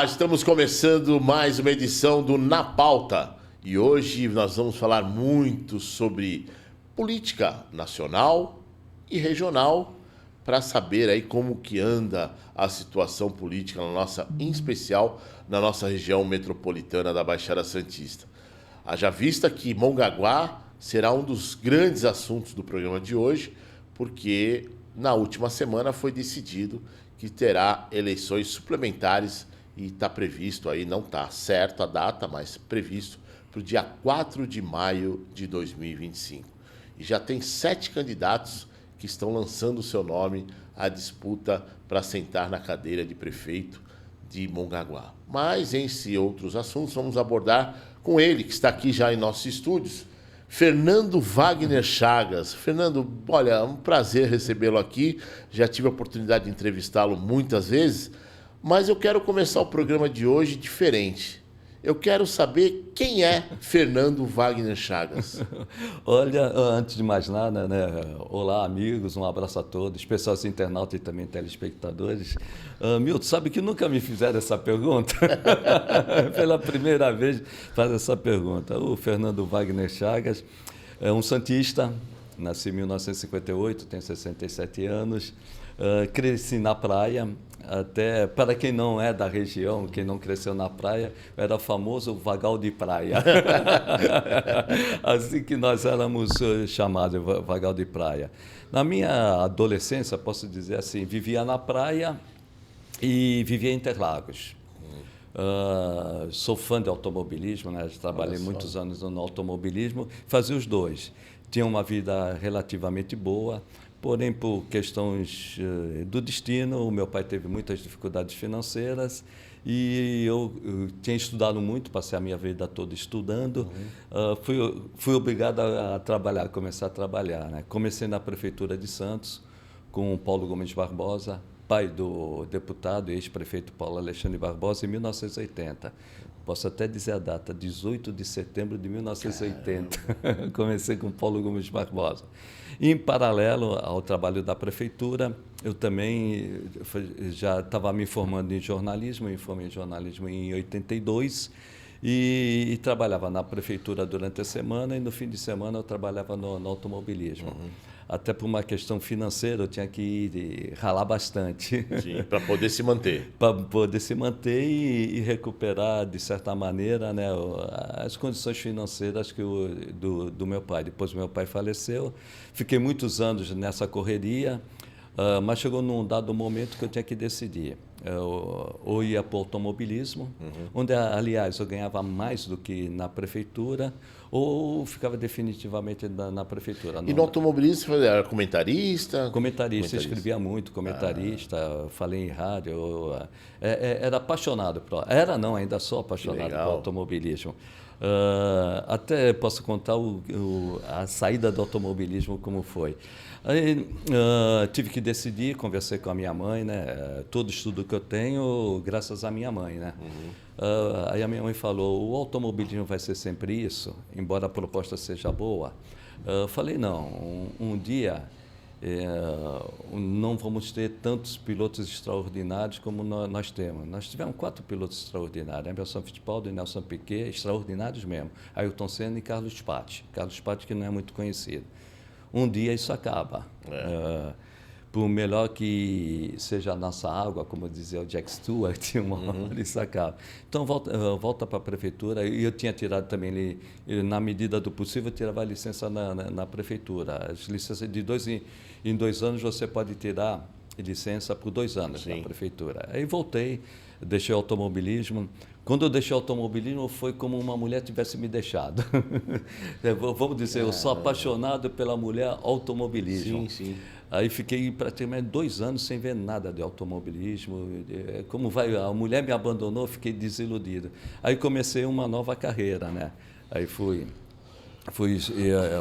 Olá, estamos começando mais uma edição do Na Pauta e hoje nós vamos falar muito sobre política nacional e regional para saber aí como que anda a situação política na nossa, em especial na nossa região metropolitana da Baixada Santista. Haja vista que Mongaguá será um dos grandes assuntos do programa de hoje, porque na última semana foi decidido que terá eleições suplementares e está previsto aí, não está certo a data, mas previsto para o dia 4 de maio de 2025. E já tem 7 candidatos que estão lançando o seu nome à disputa para sentar na cadeira de prefeito de Mongaguá. Mas, entre outros assuntos, vamos abordar com ele, que está aqui já em nossos estúdios, Fernando Wagner Chagas. Fernando, olha, é um prazer recebê-lo aqui. Já tive a oportunidade de entrevistá-lo muitas vezes, mas eu quero começar o programa de hoje diferente. Eu quero saber quem é Fernando Wagner Chagas. Olha, antes de mais nada, né? Olá, amigos, um abraço a todos, especial aos internautas e também telespectadores. Milton, sabe que nunca me fizeram essa pergunta? Pela primeira vez faz essa pergunta. O Fernando Wagner Chagas é um santista, nasci em 1958, tenho 67 anos, cresci na praia. Até para quem não é da região, quem não cresceu na praia, era famoso vagal de praia. Assim que nós éramos chamados, vagal de praia. Na minha adolescência, posso dizer assim, vivia na praia e vivia em Interlagos. Sou fã de automobilismo, né? Trabalhei muitos anos no automobilismo, fazia os dois. Tinha uma vida relativamente boa. Porém, por questões do destino, o meu pai teve muitas dificuldades financeiras e eu tinha estudado muito, passei a minha vida toda estudando. Fui obrigado a trabalhar, começar a trabalhar, né? Comecei na Prefeitura de Santos com o Paulo Gomes Barbosa, pai do deputado e ex-prefeito Paulo Alexandre Barbosa, em 1980. Posso até dizer a data, 18 de setembro de 1980. Comecei com Paulo Gomes Barbosa. E, em paralelo ao trabalho da prefeitura, eu também já estava me formando em jornalismo, me formei em jornalismo em 82 e trabalhava na prefeitura durante a semana e no fim de semana eu trabalhava no automobilismo. Até por uma questão financeira, eu tinha que ir ralar bastante. Sim, para poder se manter. Para poder se manter e recuperar, de certa maneira, né, as condições financeiras do meu pai. Depois meu pai faleceu, fiquei muitos anos nessa correria, mas chegou num dado momento que eu tinha que decidir. Ou ia para o automobilismo, onde, aliás, eu ganhava mais do que na prefeitura, ou ficava definitivamente na prefeitura. E no automobilismo você era comentarista? Comentarista, escrevia muito, comentarista, falei em rádio, era apaixonado, era não, ainda sou apaixonado por automobilismo. Até posso contar a saída do automobilismo como foi. Aí tive que decidir, conversei com a minha mãe, né? Todo estudo que eu tenho, graças à minha mãe, né? Aí a minha mãe falou, o automobilismo vai ser sempre isso, embora a proposta seja boa. Falei, não, um dia não vamos ter tantos pilotos extraordinários como nós temos. Nós tivemos 4 pilotos extraordinários, Emerson Fittipaldi e Nelson Piquet, extraordinários mesmo. Ayrton Senna e Carlos Patti. Carlos Patti, que não é muito conhecido. Um dia isso acaba. Por melhor que seja a nossa água, como dizia o Jack Stewart, uma hora isso acaba. Então, volta para a prefeitura. E eu tinha tirado também, na medida do possível, eu tirava a licença na prefeitura. As licenças de 2 em 2 anos, você pode tirar licença por 2 anos na prefeitura. Aí voltei, deixei o automobilismo. Quando eu deixei o automobilismo, foi como uma mulher tivesse me deixado. Vamos dizer, eu sou apaixonado pela mulher automobilismo. Sim. Aí fiquei praticamente 2 anos sem ver nada de automobilismo. Como vai, a mulher me abandonou, fiquei desiludido. Aí comecei uma nova carreira, né? Aí fui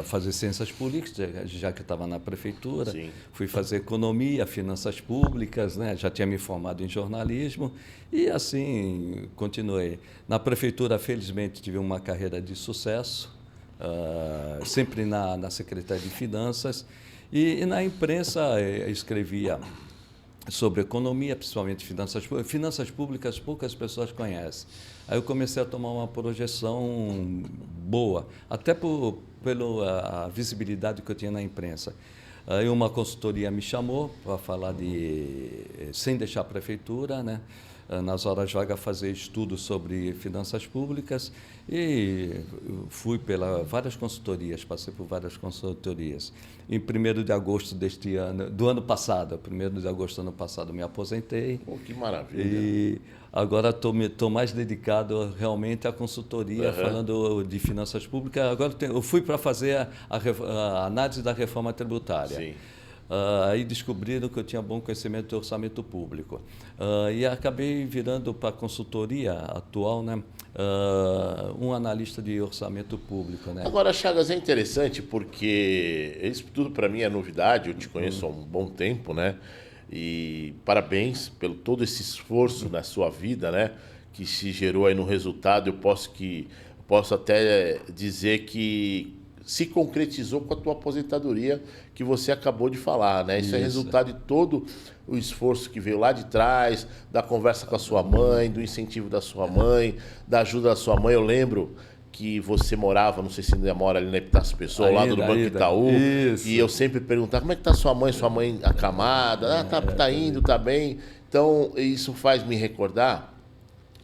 fazer ciências políticas, já que estava na prefeitura. Sim. Fui fazer economia, finanças públicas, né? Já tinha me formado em jornalismo e assim continuei. Na prefeitura, felizmente, tive uma carreira de sucesso, sempre na Secretaria de Finanças. E na imprensa escrevia sobre economia, principalmente finanças públicas, poucas pessoas conhecem. Aí eu comecei a tomar uma projeção boa, até pela visibilidade que eu tinha na imprensa. Aí uma consultoria me chamou para falar sem deixar a prefeitura, né? Nas horas vagas fazer estudos sobre finanças públicas e fui pela várias consultorias, passei por várias consultorias. Em 1º de agosto do ano passado, 1º de agosto do ano passado, me aposentei. Pô, que maravilha. E agora estou mais dedicado realmente à consultoria, falando de finanças públicas. Agora eu fui para fazer a análise da reforma tributária. Sim. Aí descobriram que eu tinha bom conhecimento de orçamento público. E acabei virando para a consultoria atual, né, um analista de orçamento público. Né? Agora, Chagas, é interessante porque isso tudo para mim é novidade, eu te conheço há um bom tempo, né? E parabéns pelo todo esse esforço na sua vida, né? Que se gerou aí no resultado. Eu posso até dizer que se concretizou com a tua aposentadoria que você acabou de falar, né? Isso é resultado de todo o esforço que veio lá de trás, da conversa com a sua mãe, do incentivo da sua mãe, da ajuda da sua mãe. Eu lembro que você morava, não sei se ainda mora ali na Epitácio Pessoa, ao lado do Banco Itaú. Isso. E eu sempre perguntava, como é que tá sua mãe acamada? Tá indo, tá bem. Então, isso faz me recordar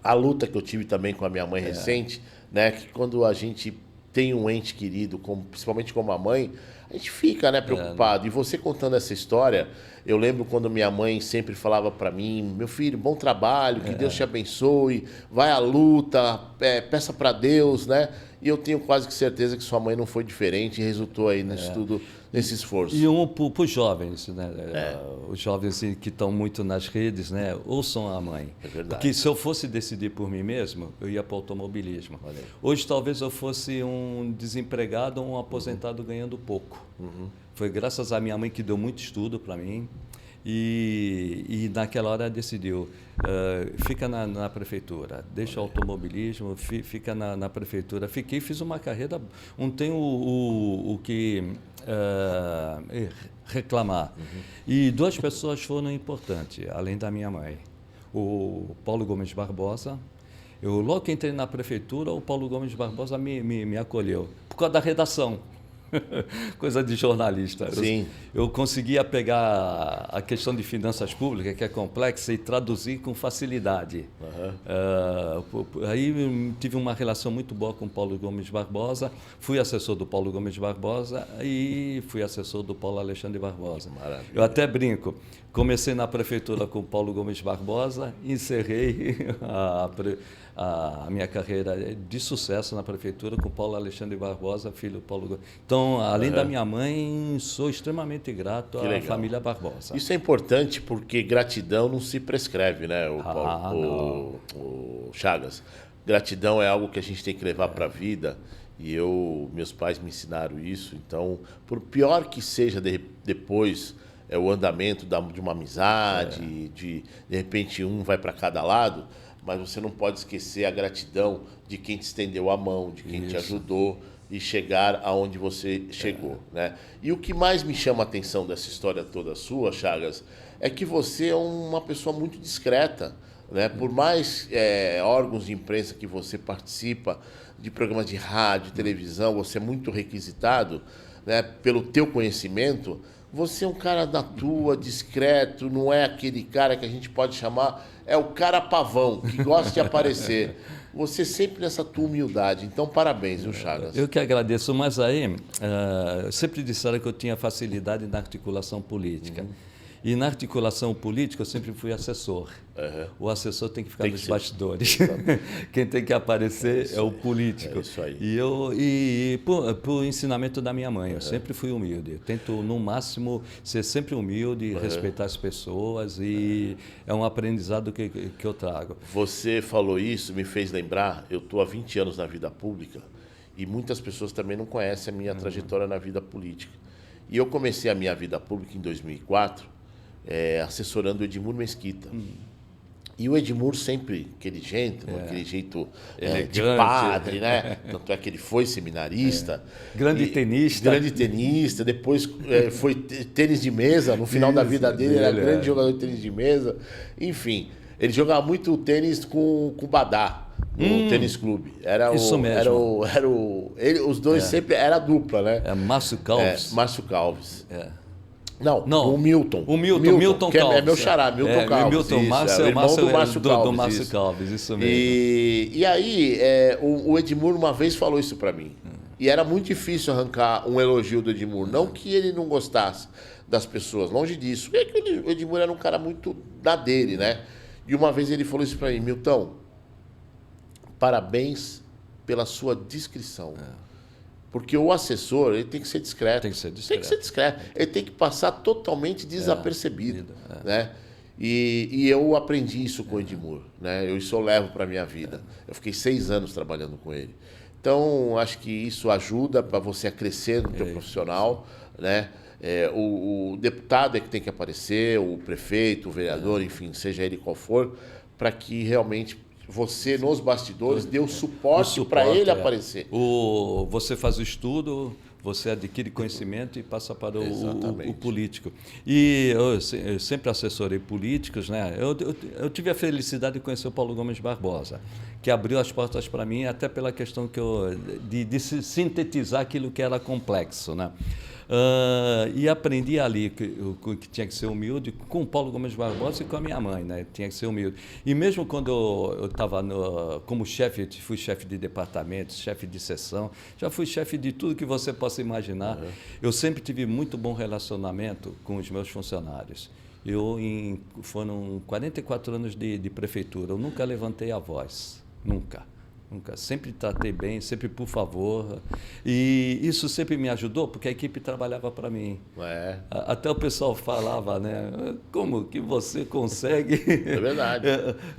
a luta que eu tive também com a minha mãe recente, né? Que quando a gente tem um ente querido, principalmente como a mãe, a gente fica, né, preocupado. E você contando essa história, eu lembro quando minha mãe sempre falava para mim, meu filho, bom trabalho, que Deus te abençoe, vai à luta, peça para Deus, né? E eu tenho quase que certeza que sua mãe não foi diferente e resultou aí nisso tudo, nesse esforço. E para os jovens, né? Os jovens assim, que estão muito nas redes, né? Ouçam a mãe. É verdade. Porque se eu fosse decidir por mim mesmo, eu ia para o automobilismo. Hoje talvez eu fosse um desempregado ou um aposentado ganhando pouco. Foi graças à minha mãe que deu muito estudo para mim. E naquela hora decidiu, fica na prefeitura, deixa o automobilismo, fica na prefeitura. Fiz uma carreira, não tenho o que reclamar. E 2 pessoas foram importantes, além da minha mãe. O Paulo Gomes Barbosa. Logo que entrei na prefeitura, o Paulo Gomes Barbosa me acolheu, por causa da redação. Coisa de jornalista. Sim. Eu conseguia pegar a questão de finanças públicas, que é complexa, e traduzir com facilidade. Aí tive uma relação muito boa com o Paulo Gomes Barbosa, fui assessor do Paulo Gomes Barbosa e fui assessor do Paulo Alexandre Barbosa. Maravilha. Eu até brinco, comecei na prefeitura com o Paulo Gomes Barbosa, encerrei a minha carreira de sucesso na prefeitura com Paulo Alexandre Barbosa, filho do Paulo Gomes. Então, além da minha mãe, sou extremamente grato à família Barbosa. Isso é importante porque gratidão não se prescreve, né, o Chagas? Gratidão é algo que a gente tem que levar para a vida e meus pais me ensinaram isso. Então, por pior que seja depois o andamento de uma amizade, de repente um vai para cada lado, mas você não pode esquecer a gratidão de quem te estendeu a mão, de quem te ajudou e chegar aonde você chegou, né? E o que mais me chama a atenção dessa história toda sua, Chagas, é que você é uma pessoa muito discreta, né? Por mais órgãos de imprensa que você participa, de programas de rádio, televisão, você é muito requisitado, né? Pelo teu conhecimento, você é um cara da tua, discreto, não é aquele cara que a gente pode chamar, é o cara pavão, que gosta de aparecer. Você sempre nessa tua humildade. Então, parabéns, viu, Chagas? Eu que agradeço. Mas aí, sempre disseram que eu tinha facilidade na articulação política. E na articulação política eu sempre fui assessor. O assessor tem que ficar nos bastidores. Quem tem que aparecer é o político. É isso aí. E por ensinamento da minha mãe, eu sempre fui humilde. Eu tento, no máximo, ser sempre humilde, respeitar as pessoas, e é um aprendizado que eu trago. Você falou isso, me fez lembrar, eu estou há 20 anos na vida pública e muitas pessoas também não conhecem a minha trajetória na vida política. E eu comecei a minha vida pública em 2004, assessorando o Edmur Mesquita. E o Edmur sempre, aquele jeito de Elegante. padre, né? Tanto é que ele foi seminarista. Grande tenista. Grande tenista, depois foi tênis de mesa, no final da vida dele era grande jogador de tênis de mesa. Enfim, ele jogava muito tênis com o Badá, no tênis clube. Isso mesmo. Os dois sempre, era dupla, né? É Márcio Calves. Márcio Calves. Não, o Milton. O Milton que Calves. É meu xará, Milton Calves. Milton, isso, Márcio, o irmão Márcio, do Márcio Calves. Do Márcio Calves, isso mesmo. E aí, o Edmur uma vez falou isso pra mim. E era muito difícil arrancar um elogio do Edmur. Não que ele não gostasse das pessoas, longe disso. É que o Edmur era um cara muito da dele, né? E uma vez ele falou isso pra mim: Milton, parabéns pela sua discrição. Porque o assessor, ele tem que ser discreto. Tem que ser discreto. Ele tem que passar totalmente desapercebido, né? E eu aprendi isso com o Edmur, né? Isso eu levo para minha vida. Eu fiquei 6 anos trabalhando com ele. Então, acho que isso ajuda para você a crescer no teu profissional, né? O deputado é que tem que aparecer, o prefeito, o vereador, enfim, seja ele qual for, para que realmente você, nos bastidores, dê o suporte para ele aparecer. Você faz o estudo, você adquire conhecimento e passa para o político. E eu sempre assessorei políticos, né? Eu tive a felicidade de conhecer o Paulo Gomes Barbosa, que abriu as portas para mim até pela questão de sintetizar aquilo que era complexo, né? E aprendi ali que tinha que ser humilde com o Paulo Gomes Barbosa e com a minha mãe, né? Tinha que ser humilde. E mesmo quando eu estava como chefe, fui chefe de departamento, chefe de seção, já fui chefe de tudo que você possa imaginar. Eu sempre tive muito bom relacionamento com os meus funcionários. Foram 44 anos de prefeitura, eu nunca levantei a voz, nunca. Sempre tratei bem, sempre por favor. E isso sempre me ajudou, porque a equipe trabalhava para mim. Até o pessoal falava, né? Como que você consegue... É verdade.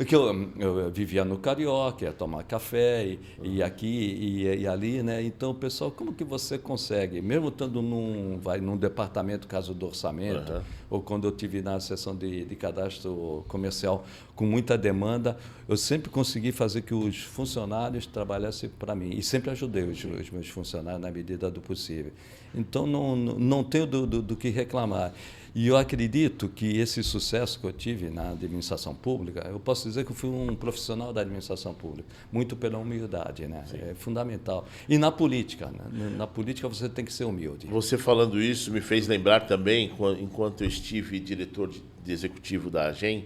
Que eu vivia no Carioca, ia tomar café, e aqui e ali, né? Então, o pessoal, como que você consegue? Mesmo estando num departamento, caso do orçamento, ou quando eu estive na seção de cadastro comercial com muita demanda, eu sempre consegui fazer que os funcionários trabalhassem para mim. E sempre ajudei os meus funcionários na medida do possível. Então, não tenho do que reclamar. E eu acredito que esse sucesso que eu tive na administração pública, eu posso dizer que eu fui um profissional da administração pública, muito pela humildade, né? É fundamental. E na política, né? Na política você tem que ser humilde. Você falando isso me fez lembrar também, enquanto eu estive diretor de executivo da AGEM,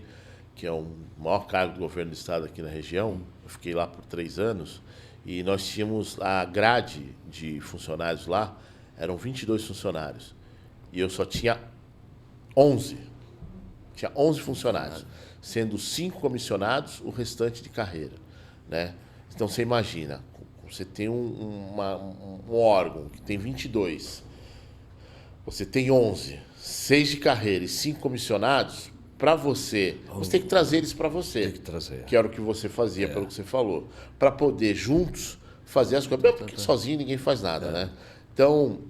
que é o maior cargo do governo do estado aqui na região, eu fiquei lá por 3 anos, e nós tínhamos a grade de funcionários lá, eram 22 funcionários, e eu só tinha 11. Tinha 11 funcionários, sendo 5 comissionados, o restante de carreira, né? Então, você imagina, você tem um órgão que tem 22, você tem 11, 6 de carreira e 5 comissionados, para você tem que trazer eles para você. Tem que trazer. Que era o que você fazia, pelo que você falou. Para poder, juntos, fazer as coisas. Porque sozinho ninguém faz nada, né? Então,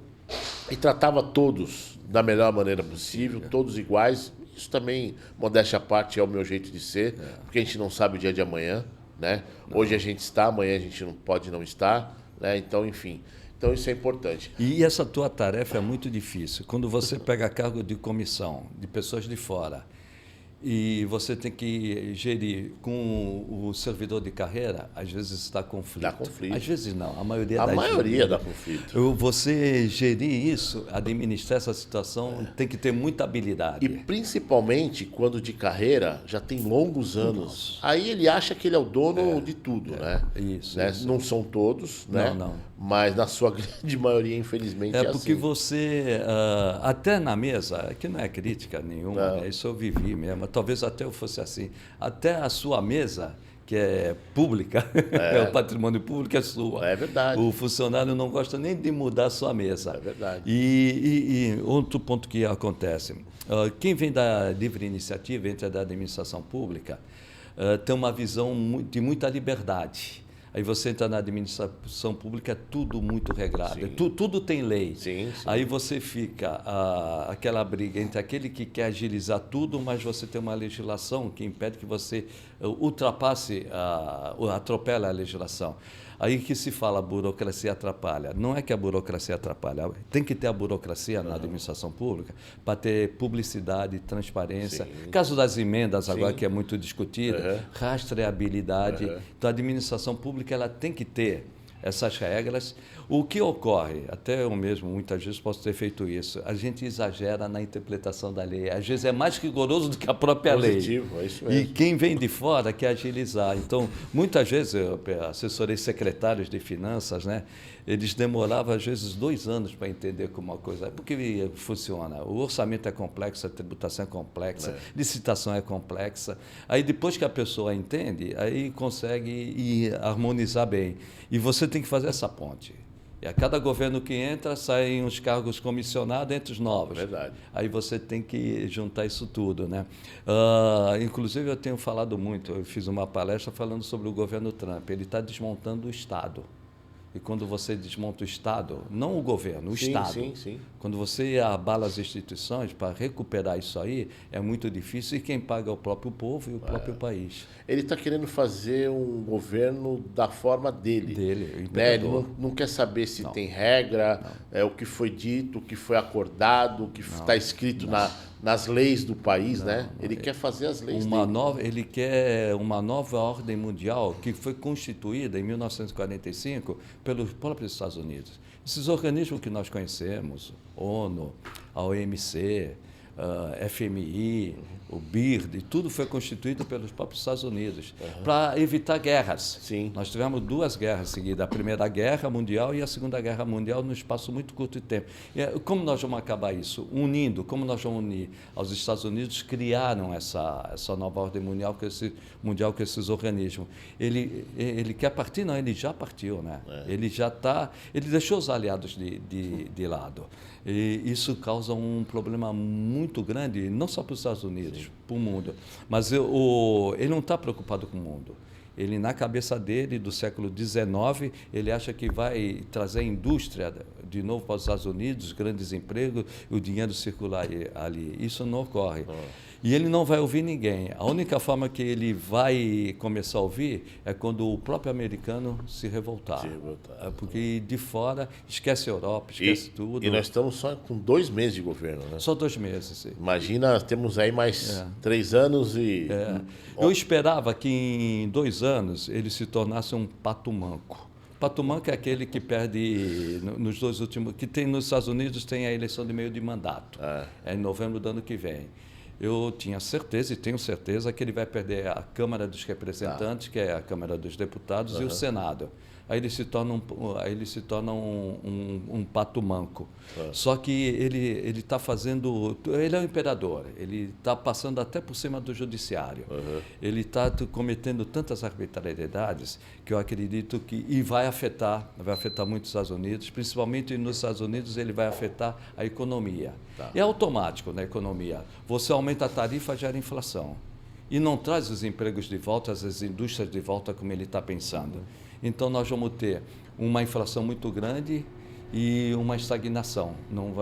e tratava todos da melhor maneira possível, todos iguais. Isso também, modéstia à parte, é o meu jeito de ser, porque a gente não sabe o dia de amanhã, né? Hoje a gente está, amanhã a gente não pode não estar, né? Então, enfim. Então, isso é importante. E essa tua tarefa é muito difícil. Quando você pega cargo de comissão, de pessoas de fora, e você tem que gerir com o servidor de carreira, às vezes está conflito. Dá conflito. Às vezes não, a maioria dá conflito. Você gerir isso, administrar essa situação, tem que ter muita habilidade. E principalmente quando de carreira já tem longos anos. Aí ele acha que ele é o dono de tudo, né? Isso, né? isso. Não são todos, né? Não. Mas na sua grande maioria, infelizmente, é porque assim. você, até na mesa, que não é crítica nenhuma, né? Isso eu vivi mesmo, talvez até eu fosse assim, até a sua mesa, que é pública, é o patrimônio público, é sua. É verdade. O funcionário não gosta nem de mudar a sua mesa. É verdade. E outro ponto que acontece, quem vem da livre iniciativa, entra da administração pública, tem uma visão de muita liberdade. Aí você entra na administração pública, é tudo muito regrado, tudo tem lei. Sim, sim. Aí você fica aquela briga entre aquele que quer agilizar tudo, mas você tem uma legislação que impede que você ultrapasse, atropele a legislação. Aí que se fala a burocracia atrapalha. Não é que a burocracia atrapalha, tem que ter a burocracia na administração pública para ter publicidade, transparência. Caso das emendas agora, que é muito discutido, rastreabilidade. Então, a administração pública ela tem que ter essas regras. O que ocorre, até eu mesmo muitas vezes posso ter feito isso, a gente exagera na interpretação da lei. Às vezes é mais rigoroso do que a própria lei. É isso mesmo. E quem vem de fora quer agilizar. Então, muitas vezes eu assessorei secretários de finanças, né? Eles demoravam às vezes 2 anos para entender como uma coisa. Porque funciona. O orçamento é complexo, a tributação é complexa, licitação é complexa. Aí depois que a pessoa entende, aí consegue harmonizar bem. E você tem que fazer essa ponte. E a cada governo que entra, saem os cargos comissionados entre os novos. Verdade. Aí você tem que juntar isso tudo, né? Inclusive, eu tenho falado muito, eu fiz uma palestra falando sobre o governo Trump. Ele está desmontando o Estado. E quando você desmonta o Estado, não o governo, o Estado. Sim. Quando você abala as instituições, para recuperar isso aí, é muito difícil. E quem paga é o próprio povo e o próprio país. Ele está querendo fazer um governo da forma dele. Dele, o né? Ele não quer saber se tem regra, o que foi dito, o que foi acordado, o que está escrito nas leis do país, né? Ele quer fazer as leis dele. Ele quer uma nova ordem mundial que foi constituída em 1945 pelos próprios Estados Unidos. Esses organismos que nós conhecemos, ONU, a OMC, FMI, o BIRD, tudo foi constituído pelos próprios Estados Unidos para evitar guerras. Sim. Nós tivemos 2 guerras seguidas, a Primeira Guerra Mundial e a Segunda Guerra Mundial, num espaço muito curto de tempo. E como nós vamos acabar isso? Unindo, como nós vamos unir? Os Estados Unidos criaram essa nova ordem mundial com esses organismos. Ele quer partir? Não, ele já partiu, né? Ele deixou os aliados de lado. E isso causa um problema muito grande, não só para os Estados Unidos, para o mundo. Mas ele não está preocupado com o mundo. Ele, na cabeça dele, do século XIX, ele acha que vai trazer a indústria de novo para os Estados Unidos, grandes empregos, o dinheiro circular ali. Isso não ocorre. E ele não vai ouvir ninguém. A única forma que ele vai começar a ouvir é quando o próprio americano se revoltar. Porque de fora esquece a Europa, esquece tudo. E nós estamos só com 2 meses de governo, né? Só 2 meses. Sim. Imagina, temos aí mais 3 anos e... Eu esperava que em 2 anos ele se tornasse um pato manco. Pato manco é aquele que perde nos 2 últimos... Que tem nos Estados Unidos, tem a eleição de meio de mandato. É em novembro do ano que vem. Eu tinha certeza e tenho certeza que ele vai perder a Câmara dos Representantes, que é a Câmara dos Deputados, e o Senado. Aí ele se torna um pato manco. Só que ele está fazendo... Ele é o imperador, ele está passando até por cima do judiciário. Ele está cometendo tantas arbitrariedades que eu acredito que... E vai afetar muito os Estados Unidos, principalmente nos Estados Unidos ele vai afetar a economia. É automático na economia. Você aumenta a tarifa, gera inflação. E não traz os empregos de volta, as indústrias de volta como ele está pensando. Então, nós vamos ter uma inflação muito grande e uma estagnação.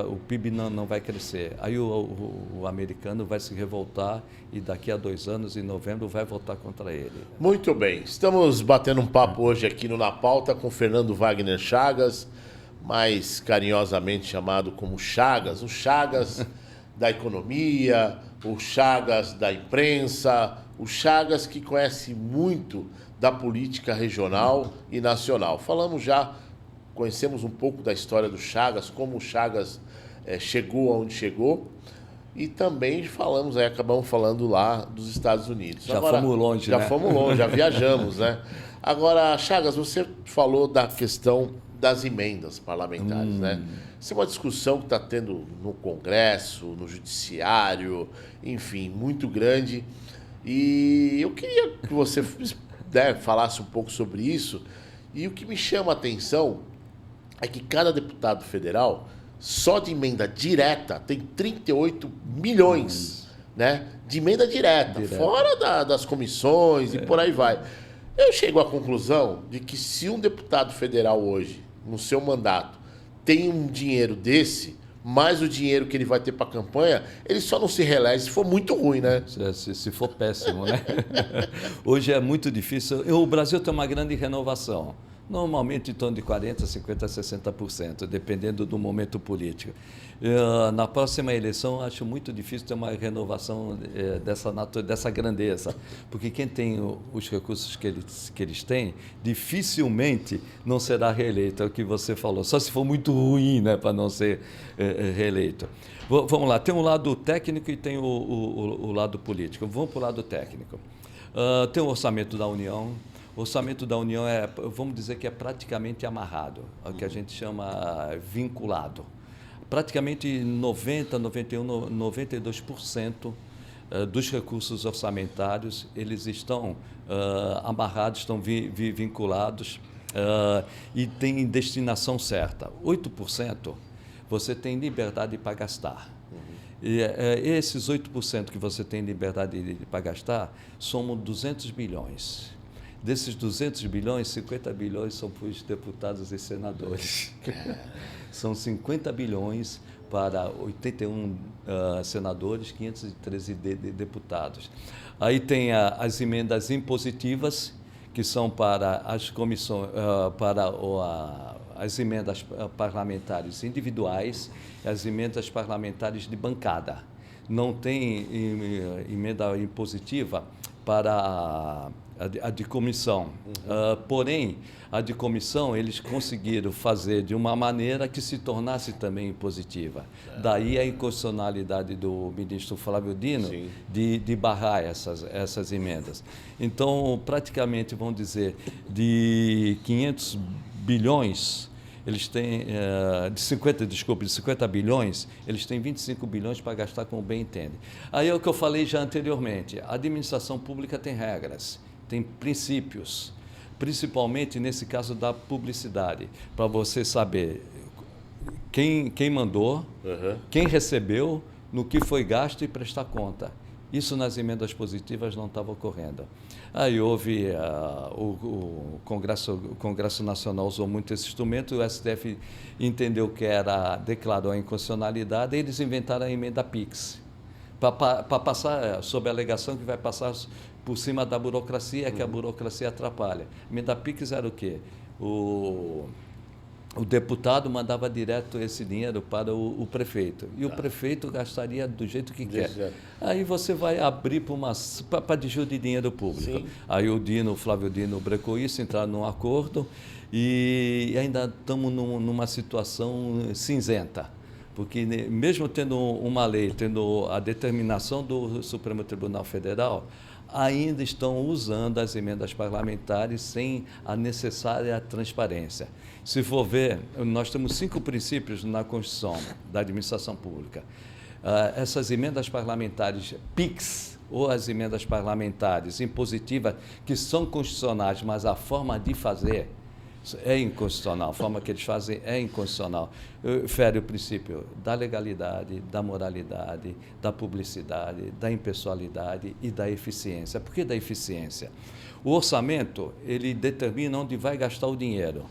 O PIB não vai crescer. Aí o americano vai se revoltar e daqui a 2 anos, em novembro, vai votar contra ele. Muito bem. Estamos batendo um papo hoje aqui no Na Pauta com Fernando Wagner Chagas, mais carinhosamente chamado como Chagas. O Chagas da economia, o Chagas da imprensa, o Chagas que conhece muito da política regional e nacional. Conhecemos um pouco da história do Chagas, como o Chagas chegou aonde chegou, e também acabamos falando lá dos Estados Unidos. Fomos longe, né? Já fomos longe, já viajamos, né? Agora, Chagas, você falou da questão das emendas parlamentares, né? Isso é uma discussão que está tendo no Congresso, no Judiciário, enfim, muito grande. E eu queria que você falasse um pouco sobre isso. E o que me chama a atenção é que cada deputado federal, só de emenda direta, tem 38 milhões, né, de emenda direta. Fora das comissões e por aí vai. Eu chego à conclusão de que se um deputado federal hoje, no seu mandato, tem um dinheiro desse, mais o dinheiro que ele vai ter para a campanha, ele só não se reelege se for muito ruim, né? Se for péssimo, né? Hoje é muito difícil. O Brasil tem uma grande renovação. Normalmente em torno de 40%, 50%, 60%, dependendo do momento político. Na próxima eleição, acho muito difícil ter uma renovação dessa grandeza, porque quem tem os recursos que eles têm, dificilmente não será reeleito, é o que você falou, só se for muito ruim, né, para não ser reeleito. Vamos lá, tem um lado técnico e tem o lado político. Vamos para o lado técnico. Tem o orçamento da União. O orçamento da União vamos dizer que é praticamente amarrado, é o que a gente chama vinculado. Praticamente 90, 91, 92% dos recursos orçamentários, eles estão amarrados, estão vinculados e têm destinação certa. 8% você tem liberdade para gastar. E esses 8% que você tem liberdade para gastar, somam 200 bilhões. Desses 200 bilhões, 50 bilhões são para os deputados e senadores. São 50 bilhões para 81 senadores, 513 deputados. Aí tem as emendas impositivas, que são para as comissões, as emendas parlamentares individuais e as emendas parlamentares de bancada. Não tem emenda impositiva para a de comissão. Porém, a de comissão eles conseguiram fazer de uma maneira que se tornasse também impositiva. Daí a inconstitucionalidade do ministro Flávio Dino de barrar essas emendas. Então, praticamente, vamos dizer, de 500 bilhões, eles têm, de 50 bilhões, eles têm 25 bilhões para gastar como bem entendem. Aí é o que eu falei já anteriormente, a administração pública tem regras, tem princípios, principalmente nesse caso da publicidade, para você saber quem mandou, quem recebeu, no que foi gasto e prestar conta. Isso nas emendas positivas não estava ocorrendo. Aí houve, o Congresso Nacional usou muito esse instrumento, o STF entendeu que declarou a inconstitucionalidade, e eles inventaram a emenda PIX, para passar, sob a alegação que vai passar por cima da burocracia, que a burocracia atrapalha. A emenda PIX era o quê? O deputado mandava direto esse dinheiro para o prefeito. E o prefeito gastaria do jeito que quer. Aí você vai abrir para desvio de dinheiro público. Sim. Aí o Flávio Dino brecou isso, entraram num acordo e ainda estamos numa situação cinzenta. Porque mesmo tendo uma lei, tendo a determinação do Supremo Tribunal Federal, ainda estão usando as emendas parlamentares sem a necessária transparência. Se for ver, nós temos 5 princípios na Constituição da administração pública. Essas emendas parlamentares PIX, ou as emendas parlamentares impositivas, que são constitucionais, mas a forma de fazer é inconstitucional, a forma que eles fazem é inconstitucional. Fere o princípio da legalidade, da moralidade, da publicidade, da impessoalidade e da eficiência. Por que da eficiência? O orçamento, ele determina onde vai gastar o dinheiro.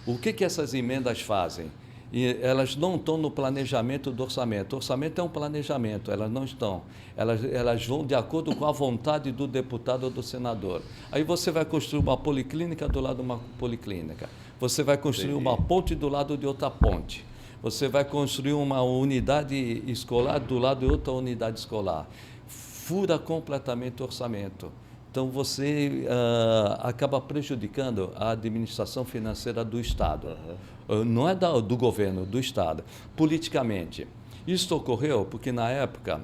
O que essas emendas fazem? E elas não estão no planejamento do orçamento. O orçamento é um planejamento, elas não estão. Elas vão de acordo com a vontade do deputado ou do senador. Aí você vai construir uma policlínica do lado de uma policlínica. Você vai construir uma ponte do lado de outra ponte. Você vai construir uma unidade escolar do lado de outra unidade escolar. Fura completamente o orçamento. Então, você acaba prejudicando a administração financeira do Estado. Não é do governo, do Estado. Politicamente. Isso ocorreu porque, na época,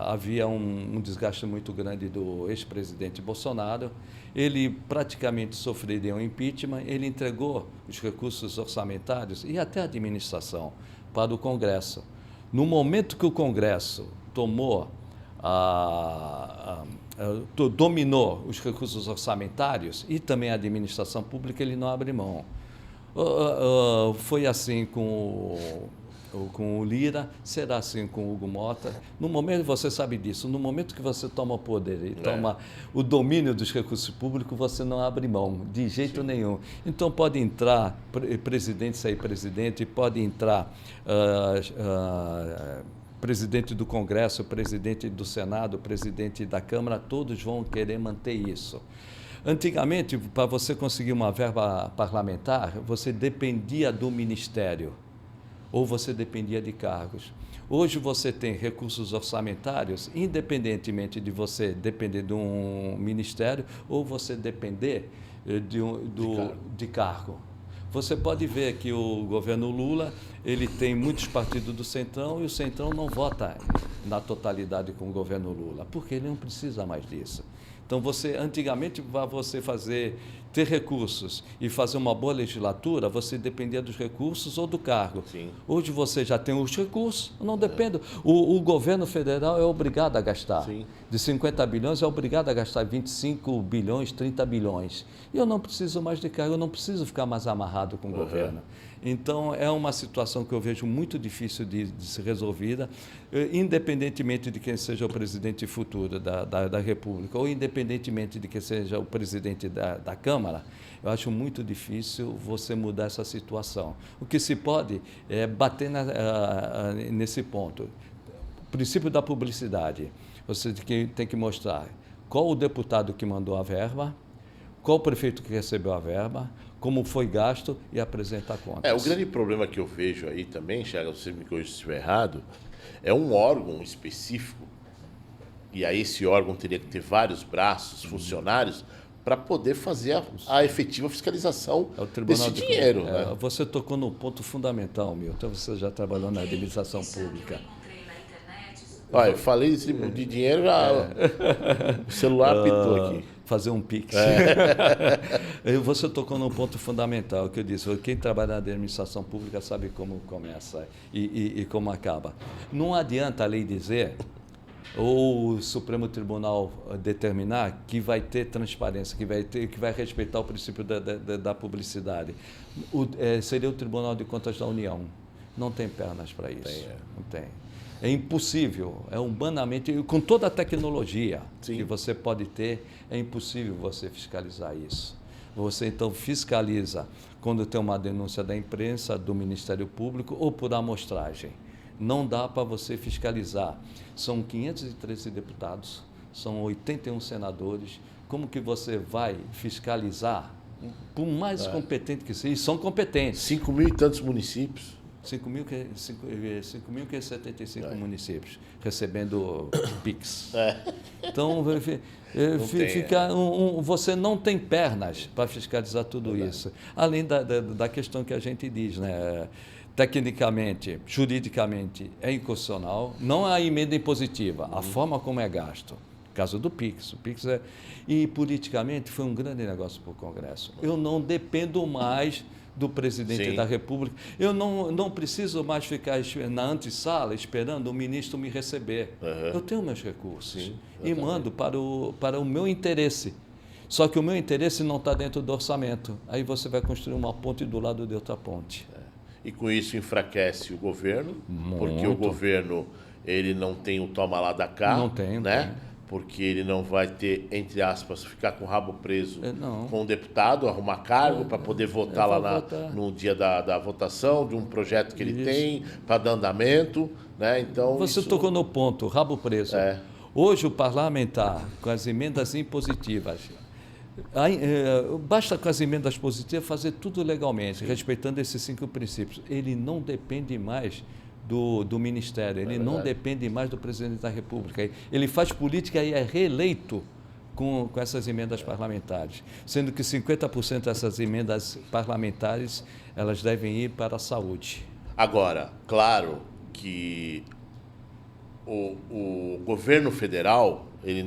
havia um desgaste muito grande do ex-presidente Bolsonaro. Ele praticamente sofreria um impeachment. Ele entregou os recursos orçamentários e até a administração para o Congresso. No momento que o Congresso dominou os recursos orçamentários e também a administração pública, ele não abre mão. Foi assim com com o Lira, será assim com o Hugo Mota. No momento, você sabe disso, no momento que você toma o poder e toma o domínio dos recursos públicos, você não abre mão, de jeito nenhum. Então, pode entrar presidente, sair presidente, pode entrar presidente do Congresso, presidente do Senado, presidente da Câmara, todos vão querer manter isso. Antigamente, para você conseguir uma verba parlamentar, você dependia do ministério ou você dependia de cargos. Hoje você tem recursos orçamentários, independentemente de você depender de um ministério ou você depender de cargo. Você pode ver que o governo Lula, ele tem muitos partidos do Centrão e o Centrão não vota na totalidade com o governo Lula, porque ele não precisa mais disso. Então, antigamente, para você ter recursos e fazer uma boa legislatura, você dependia dos recursos ou do cargo. Sim. Hoje você já tem os recursos, não depende. O governo federal é obrigado a gastar. Sim. De 50 bilhões, é obrigado a gastar 25 bilhões, 30 bilhões. E eu não preciso mais de cargo, eu não preciso ficar mais amarrado com o governo. Então, é uma situação que eu vejo muito difícil de ser resolvida, independentemente de quem seja o presidente futuro da República, ou independentemente de quem seja o presidente da Câmara, eu acho muito difícil você mudar essa situação. O que se pode é bater nesse ponto. O princípio da publicidade. Você tem que mostrar qual o deputado que mandou a verba, qual o prefeito que recebeu a verba, como foi gasto e apresentar contas. O grande problema que eu vejo aí também, Chagas, você me corrija se estiver errado, é um órgão específico, e aí esse órgão teria que ter vários braços, funcionários, para poder fazer a efetiva fiscalização desse dinheiro. Né? Você tocou no ponto fundamental, Milton. Você já trabalhou na administração pública. Olha, eu falei de dinheiro, o celular apitou aqui. Fazer um Pix. Você tocou num ponto fundamental que eu disse, quem trabalha na administração pública sabe como começa e como acaba. Não adianta a lei dizer, ou o Supremo Tribunal determinar que vai ter transparência, que vai respeitar o princípio da publicidade. Seria o Tribunal de Contas da União. Não tem pernas para isso. Não tem. É impossível, humanamente, com toda a tecnologia que você pode ter, é impossível você fiscalizar isso. Você, então, fiscaliza quando tem uma denúncia da imprensa, do Ministério Público ou por amostragem. Não dá para você fiscalizar. São 513 deputados, são 81 senadores. Como que você vai fiscalizar? Por mais competente que seja, são competentes. 5 mil e tantos municípios. 5.075 municípios recebendo PIX. Então, você não tem pernas para fiscalizar tudo isso. Além da questão que a gente diz, né? Tecnicamente, juridicamente, é inconstitucional. Não há emenda impositiva, a forma como é gasto. Caso do PIX. E politicamente foi um grande negócio para o Congresso. Eu não dependo mais do presidente da República. Eu não preciso mais ficar na antessala esperando o ministro me receber. Eu tenho meus recursos e mando para o meu interesse. Só que o meu interesse não está dentro do orçamento. Aí você vai construir uma ponte do lado de outra ponte. E com isso enfraquece o governo, porque o governo ele não tem o toma lá da cá, não tem. Porque ele não vai ter, entre aspas, ficar com o rabo preso com o deputado, arrumar cargo para poder votar no dia da votação de um projeto que ele tem, para dar andamento. Né? Então, você tocou no ponto, rabo preso. Hoje o parlamentar, com as emendas impositivas, basta com as emendas positivas fazer tudo legalmente, respeitando esses 5 princípios. Ele não depende mais do Ministério, ele não depende mais do Presidente da República. Ele faz política e é reeleito com essas emendas parlamentares, sendo que 50% dessas emendas parlamentares elas devem ir para a saúde. Agora, claro que o governo federal ele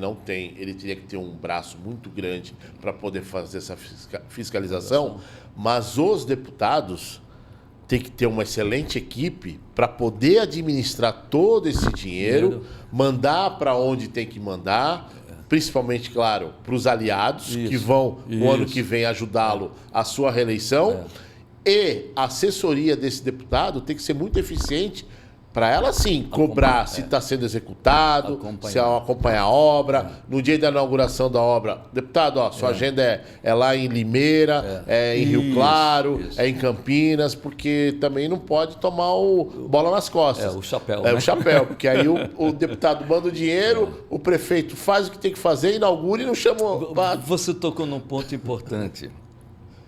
teria que ter um braço muito grande para poder fazer essa fiscalização, mas os deputados tem que ter uma excelente equipe para poder administrar todo esse dinheiro, mandar para onde tem que mandar, principalmente, claro, para os aliados que vão, no ano que vem, ajudá-lo à sua reeleição, E a assessoria desse deputado tem que ser muito eficiente para ela, sim, cobrar se está sendo executado, se acompanhar a obra. No dia da inauguração da obra, deputado, ó, sua agenda é lá em Limeira, é em Rio Claro, é em Campinas, porque também não pode tomar o bola nas costas. O chapéu. O chapéu, porque aí o deputado manda o dinheiro, o prefeito faz o que tem que fazer, inaugura e não chama... Você tocou num ponto importante.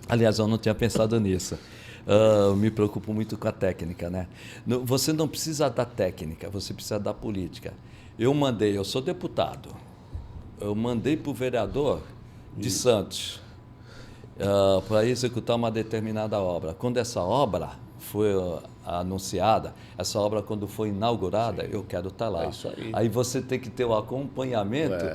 Aliás, eu não tinha pensado nisso. Eu me preocupo muito com a técnica, né? Você não precisa da técnica, você precisa da política. Eu sou deputado, eu mandei para o vereador de Santos para executar uma determinada obra. Quando essa obra foi anunciada, essa obra quando foi inaugurada, eu quero estar lá. É isso aí. Aí você tem que ter o acompanhamento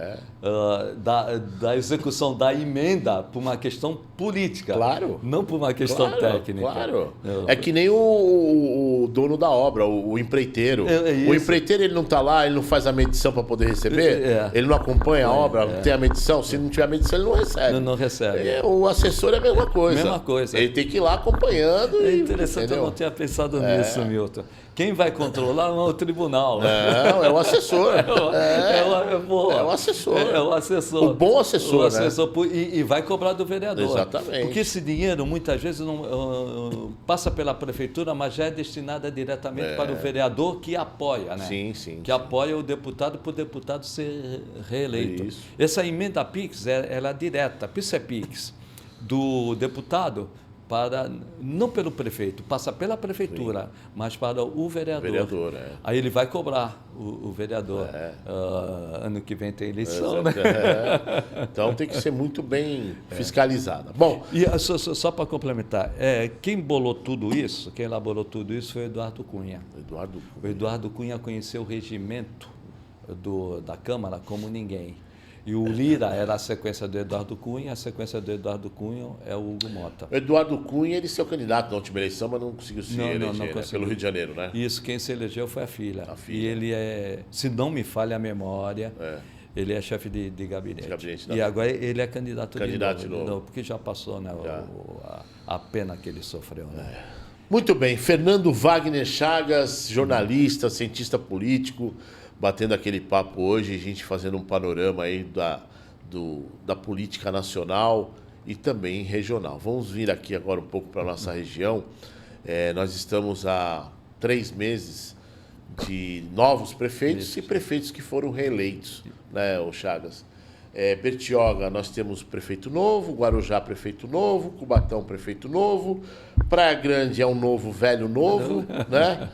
da execução da emenda por uma questão política. Claro. Não por uma questão técnica. Claro. É que nem o dono da obra, o empreiteiro. O empreiteiro, ele não está lá, ele não faz a medição para poder receber, ele não acompanha a obra, não tem a medição. Se não tiver a medição, ele não recebe. Não recebe. O assessor é a mesma coisa. Mesma coisa. Ele tem que ir lá acompanhando. É interessante, entendeu? Eu não tinha pensado nisso, Milton. Quem vai controlar não é o tribunal. Não, é o assessor. É o assessor. É o assessor. O bom assessor, o assessor, né? E vai cobrar do vereador. Exatamente. Porque esse dinheiro, muitas vezes, não passa pela prefeitura, mas já é destinado diretamente para o vereador que apoia, né? Sim. Que apoia o deputado para o deputado ser reeleito. Isso. Essa emenda PIX, ela é direta, por isso é PIX, do deputado não pelo prefeito, passa pela prefeitura, mas para o vereador. Aí ele vai cobrar o vereador. Ano que vem tem eleição, né? Então tem que ser muito bem fiscalizada. Bom, e só para complementar, quem bolou tudo isso, quem elaborou tudo isso foi o Eduardo Cunha. O Eduardo Cunha conheceu o regimento da Câmara como ninguém. E o Lira era a sequência do Eduardo Cunha, a sequência do Eduardo Cunha é o Hugo Mota. O Eduardo Cunha, ele se candidato na última eleição, mas não conseguiu se eleger, não conseguiu. Pelo Rio de Janeiro, né? Isso, quem se elegeu foi a filha. E ele se não me falha a memória, ele é chefe de gabinete. E agora ele é candidato de novo. Porque já passou, né, a pena que ele sofreu, né? Muito bem. Fernando Wagner Chagas, jornalista, cientista político, batendo aquele papo hoje, a gente fazendo um panorama aí da política nacional e também regional. Vamos vir aqui agora um pouco para a nossa região. Nós estamos há 3 meses de novos prefeitos e prefeitos que foram reeleitos, né, o Chagas? Bertioga, nós temos prefeito novo, Guarujá, prefeito novo, Cubatão, prefeito novo, Praia Grande é um novo, velho novo, né?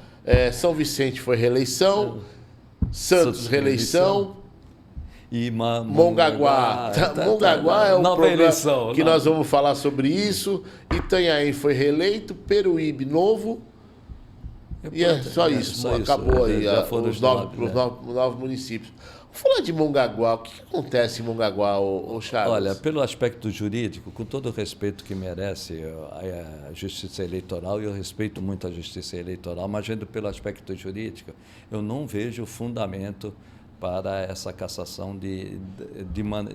São Vicente foi reeleição, Santos, reeleição. E Mongaguá. Mongaguá é o nova programa eleição, que nós vamos falar sobre isso. Itanhaém foi reeleito, Peruíbe novo. E é só isso. Acabou aí os novos municípios. Vamos falar de Mongaguá. O que acontece em Mongaguá, ô Chagas? Olha, pelo aspecto jurídico, com todo o respeito que merece a Justiça Eleitoral, e eu respeito muito a Justiça Eleitoral, mas vendo pelo aspecto jurídico, eu não vejo fundamento para essa cassação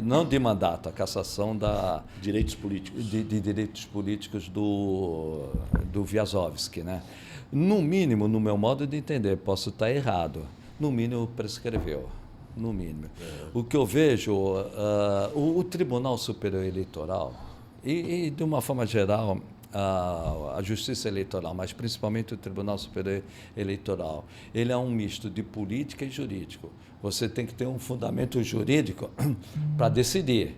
não de mandato, a cassação direitos políticos. De direitos políticos do Viazovski, né? No mínimo, no meu modo de entender, posso estar errado, no mínimo prescreveu. No mínimo. O que eu vejo, o Tribunal Superior Eleitoral e de uma forma geral, a Justiça Eleitoral, mas principalmente o Tribunal Superior Eleitoral, ele é um misto de política e jurídico. Você tem que ter um fundamento jurídico para decidir,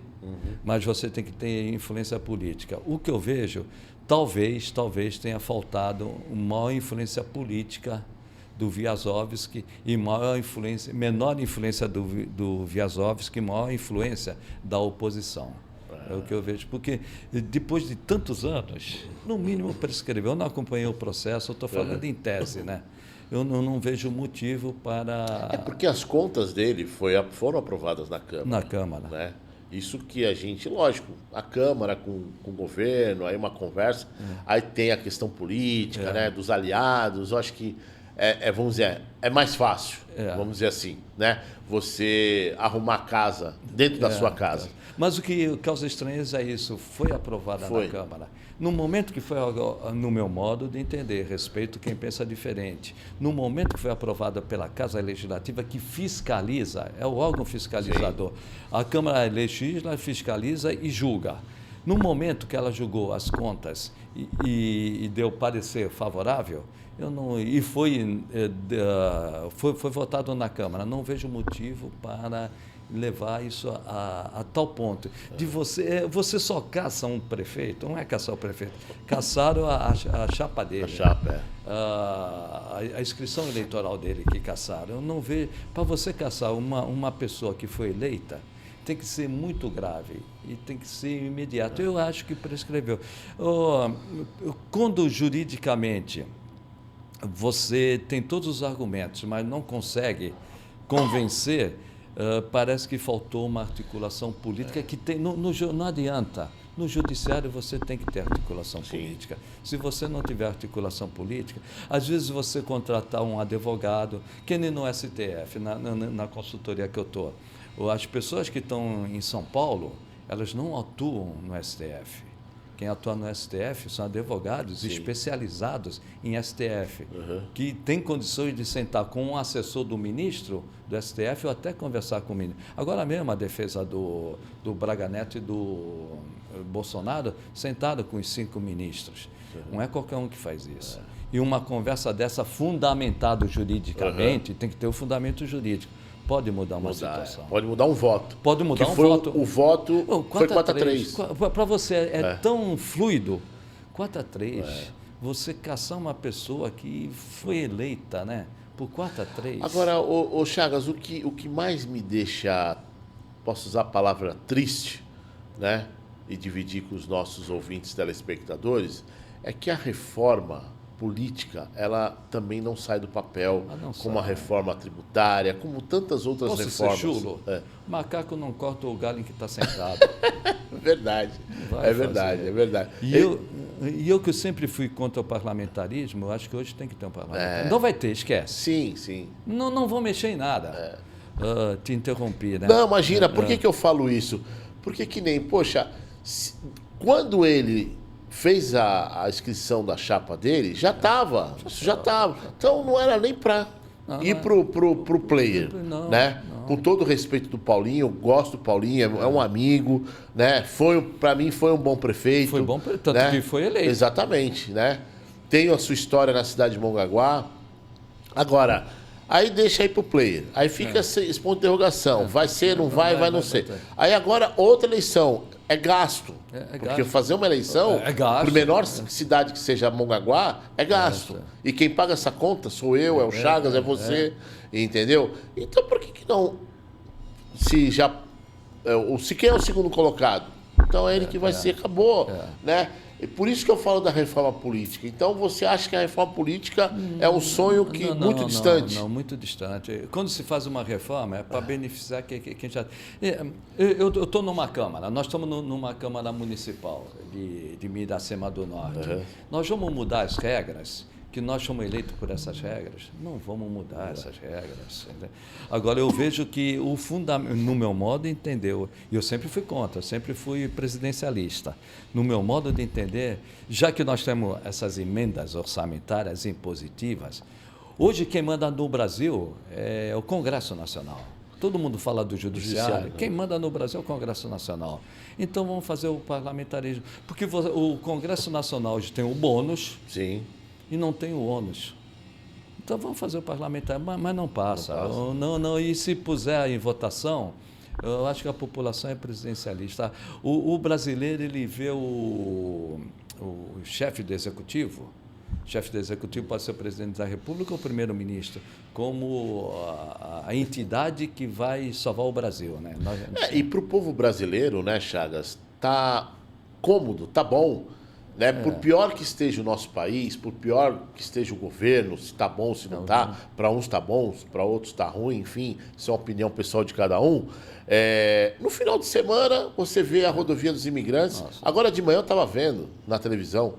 mas você tem que ter influência política. O que eu vejo, talvez tenha faltado uma maior influência política do Viazovski e menor influência do Viazovski e maior influência da oposição. É o que eu vejo, porque depois de tantos anos, no mínimo prescreveu, eu não acompanhei o processo, eu estou falando em tese, né? Eu não vejo motivo para... porque as contas dele foram aprovadas na Câmara. Na Câmara. Né? Isso que a gente, lógico, a Câmara com o governo, aí uma conversa, aí tem a questão política, né, dos aliados, eu acho que vamos dizer, é mais fácil, vamos dizer assim, né? Você arrumar casa dentro da sua casa. Mas o que causa estranheza é isso, foi aprovada na Câmara. No momento que foi, no meu modo de entender, respeito quem pensa diferente, no momento que foi aprovada pela Casa Legislativa, que fiscaliza, é o órgão fiscalizador, sim, a Câmara legisla, fiscaliza e julga. No momento que ela julgou as contas e deu parecer favorável, foi votado na Câmara, não vejo motivo para levar isso a tal ponto de você só caça um prefeito, não é caçar o prefeito, caçaram a chapa dele, a inscrição eleitoral dele que caçaram. Eu não vejo, para você caçar uma pessoa que foi eleita, tem que ser muito grave e tem que ser imediato. Eu acho que prescreveu. Quando juridicamente você tem todos os argumentos, mas não consegue convencer, parece que faltou uma articulação política que tem. Não adianta. No judiciário você tem que ter articulação política. Se você não tiver articulação política, às vezes você contratar um advogado, que nem no STF, na consultoria que eu estou. As pessoas que estão em São Paulo, elas não atuam no STF. Quem atua no STF são advogados especializados em STF, que têm condições de sentar com um assessor do ministro do STF ou até conversar com o ministro. Agora mesmo a defesa do Braga Neto e do Bolsonaro sentaram com os 5 ministros. Não é qualquer um que faz isso. E uma conversa dessa fundamentada juridicamente, tem que ter o fundamento jurídico. Pode mudar uma situação. Pode mudar um voto. Pode mudar um voto. O voto foi 4-3. Para você é tão fluido. 4-3. Você caçar uma pessoa que foi eleita, né? Por 4-3. Agora, Chagas, o que mais me deixa, posso usar a palavra triste, né? E dividir com os nossos ouvintes telespectadores, é que a reforma política, ela também não sai do papel, como a reforma tributária, como tantas outras reformas. Ser chulo? Macaco não corta o galho em que está sentado. Verdade. É verdade. E eu que sempre fui contra o parlamentarismo, eu acho que hoje tem que ter um parlamentarismo. Não vai ter, esquece. Sim. Não vou mexer em nada. Te interrompi, né? Não, imagina, por que eu falo isso? Porque que nem, poxa, quando ele fez a inscrição da chapa dele, já estava. Então não era nem para ir pro player, né? Com todo o respeito do Paulinho, eu gosto do Paulinho, é um amigo, né? Para mim foi um bom prefeito. Foi bom, tanto que foi eleito. Exatamente, né? Tem a sua história na cidade de Mongaguá. Agora, aí deixa aí pro player. Aí fica esse ponto de interrogação. Vai ser, não vai não ser. Aí agora outra eleição. É gasto. Porque fazer uma eleição, por menor cidade que seja Mongaguá, é gasto. E quem paga essa conta sou eu, é o Chagas, é você. Entendeu? Então por que não? Se quem é o segundo colocado? Então é ele que vai ser, acabou. Né? E por isso que eu falo da reforma política. Então você acha que a reforma política é um sonho muito distante? Não, muito distante. Quando se faz uma reforma é para beneficiar quem já... Eu estou numa Câmara, nós estamos numa Câmara Municipal de Miracema do Norte. Nós vamos mudar as regras, que nós somos eleitos por essas regras. Não vamos mudar essas regras. Agora, eu vejo que o fundamento, no meu modo de entender, e eu sempre fui contra, sempre fui presidencialista, no meu modo de entender, já que nós temos essas emendas orçamentárias impositivas, hoje quem manda no Brasil é o Congresso Nacional. Todo mundo fala do Judiciário. Quem manda no Brasil é o Congresso Nacional. Então, vamos fazer o parlamentarismo. Porque o Congresso Nacional hoje tem o bônus. Sim. E não tem o ônus. Então vamos fazer o parlamentar, mas não passa. Não. E se puser em votação, eu acho que a população é presidencialista. O brasileiro, ele vê o chefe do executivo pode ser o presidente da República ou o primeiro-ministro, como a entidade que vai salvar o Brasil. Né? E para o povo brasileiro, né, Chagas, tá cômodo, tá bom. Né? Por pior que esteja o nosso país, por pior que esteja o governo, se está bom, se não está, para uns está bom, para outros está ruim, enfim, isso é uma opinião pessoal de cada um. No final de semana, você vê a rodovia dos imigrantes. Agora de manhã eu estava vendo na televisão,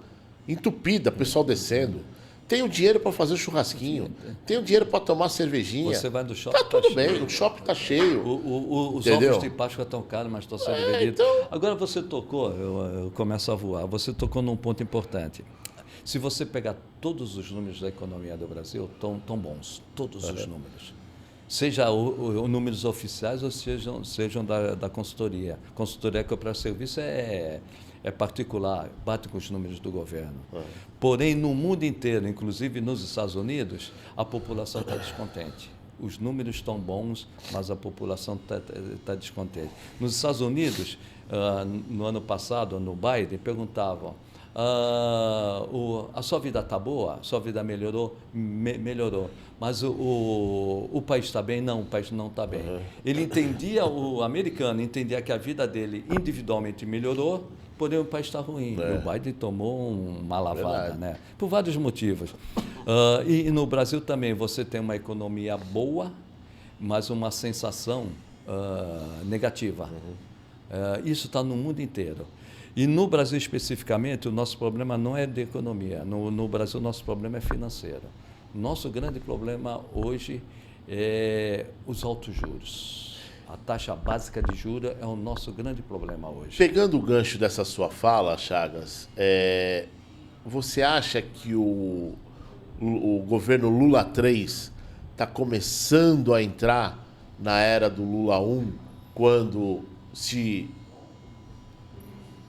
entupida, pessoal descendo. tenho dinheiro para fazer o churrasquinho, tenho dinheiro para tomar cervejinha. Você vai no shopping, tá tudo bem, o shopping tá cheio. Os entendeu? ovos de Páscoa estão caros, mas estão sendo vendidos. Então... Agora você tocou, eu começo a voar, você tocou num ponto importante. Se você pegar todos os números da economia do Brasil, estão bons, todos os números. Seja os números oficiais ou sejam da consultoria. Consultoria que eu presto serviço é particular, bate com os números do governo. Porém, no mundo inteiro, inclusive nos Estados Unidos, a população está descontente. Os números estão bons, mas a população está descontente. Nos Estados Unidos, no ano passado, no Biden, perguntavam: a sua vida está boa? A sua vida melhorou? Melhorou. Mas o país está bem? Não, o país não está bem. Ele entendia, o americano entendia que a vida dele individualmente melhorou, porém o país está ruim. E o Biden tomou uma lavada, né? Por vários motivos. E no Brasil também você tem uma economia boa, mas uma sensação negativa. Isso está no mundo inteiro. E no Brasil especificamente, o nosso problema não é de economia. No Brasil, o nosso problema é financeiro. Nosso grande problema hoje é os altos juros. A taxa básica de juros é o nosso grande problema hoje. Pegando o gancho dessa sua fala, Chagas, você acha que o governo Lula 3 está começando a entrar na era do Lula 1, quando se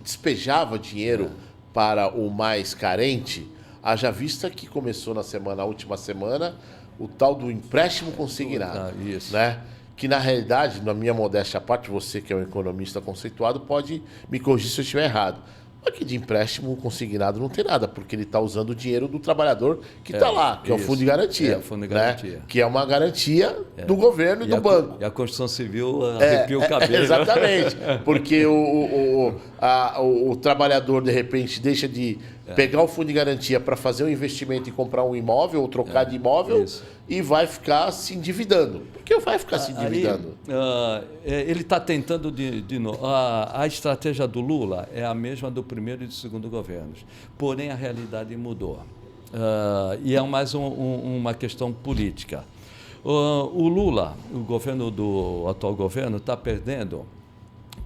despejava dinheiro para o mais carente, haja vista que começou na última semana, o tal do empréstimo consignado, né? Que na realidade, na minha modéstia à parte, você que é um economista conceituado pode me corrigir se eu estiver errado. Aqui de empréstimo consignado não tem nada, porque ele está usando o dinheiro do trabalhador que está lá, que é o Fundo de Garantia. O Fundo de Garantia. Né? Que é uma garantia do governo e do banco. E a Constituição Civil arrepia o cabelo. Exatamente, porque o trabalhador, de repente, deixa de pegar o Fundo de Garantia para fazer um investimento e comprar um imóvel ou trocar de imóvel e vai ficar se endividando. Por que vai ficar se endividando? Ele está tentando de novo. A estratégia do Lula é a mesma do primeiro e do segundo governos, porém a realidade mudou. E é mais uma questão política. O Lula, o atual governo, está perdendo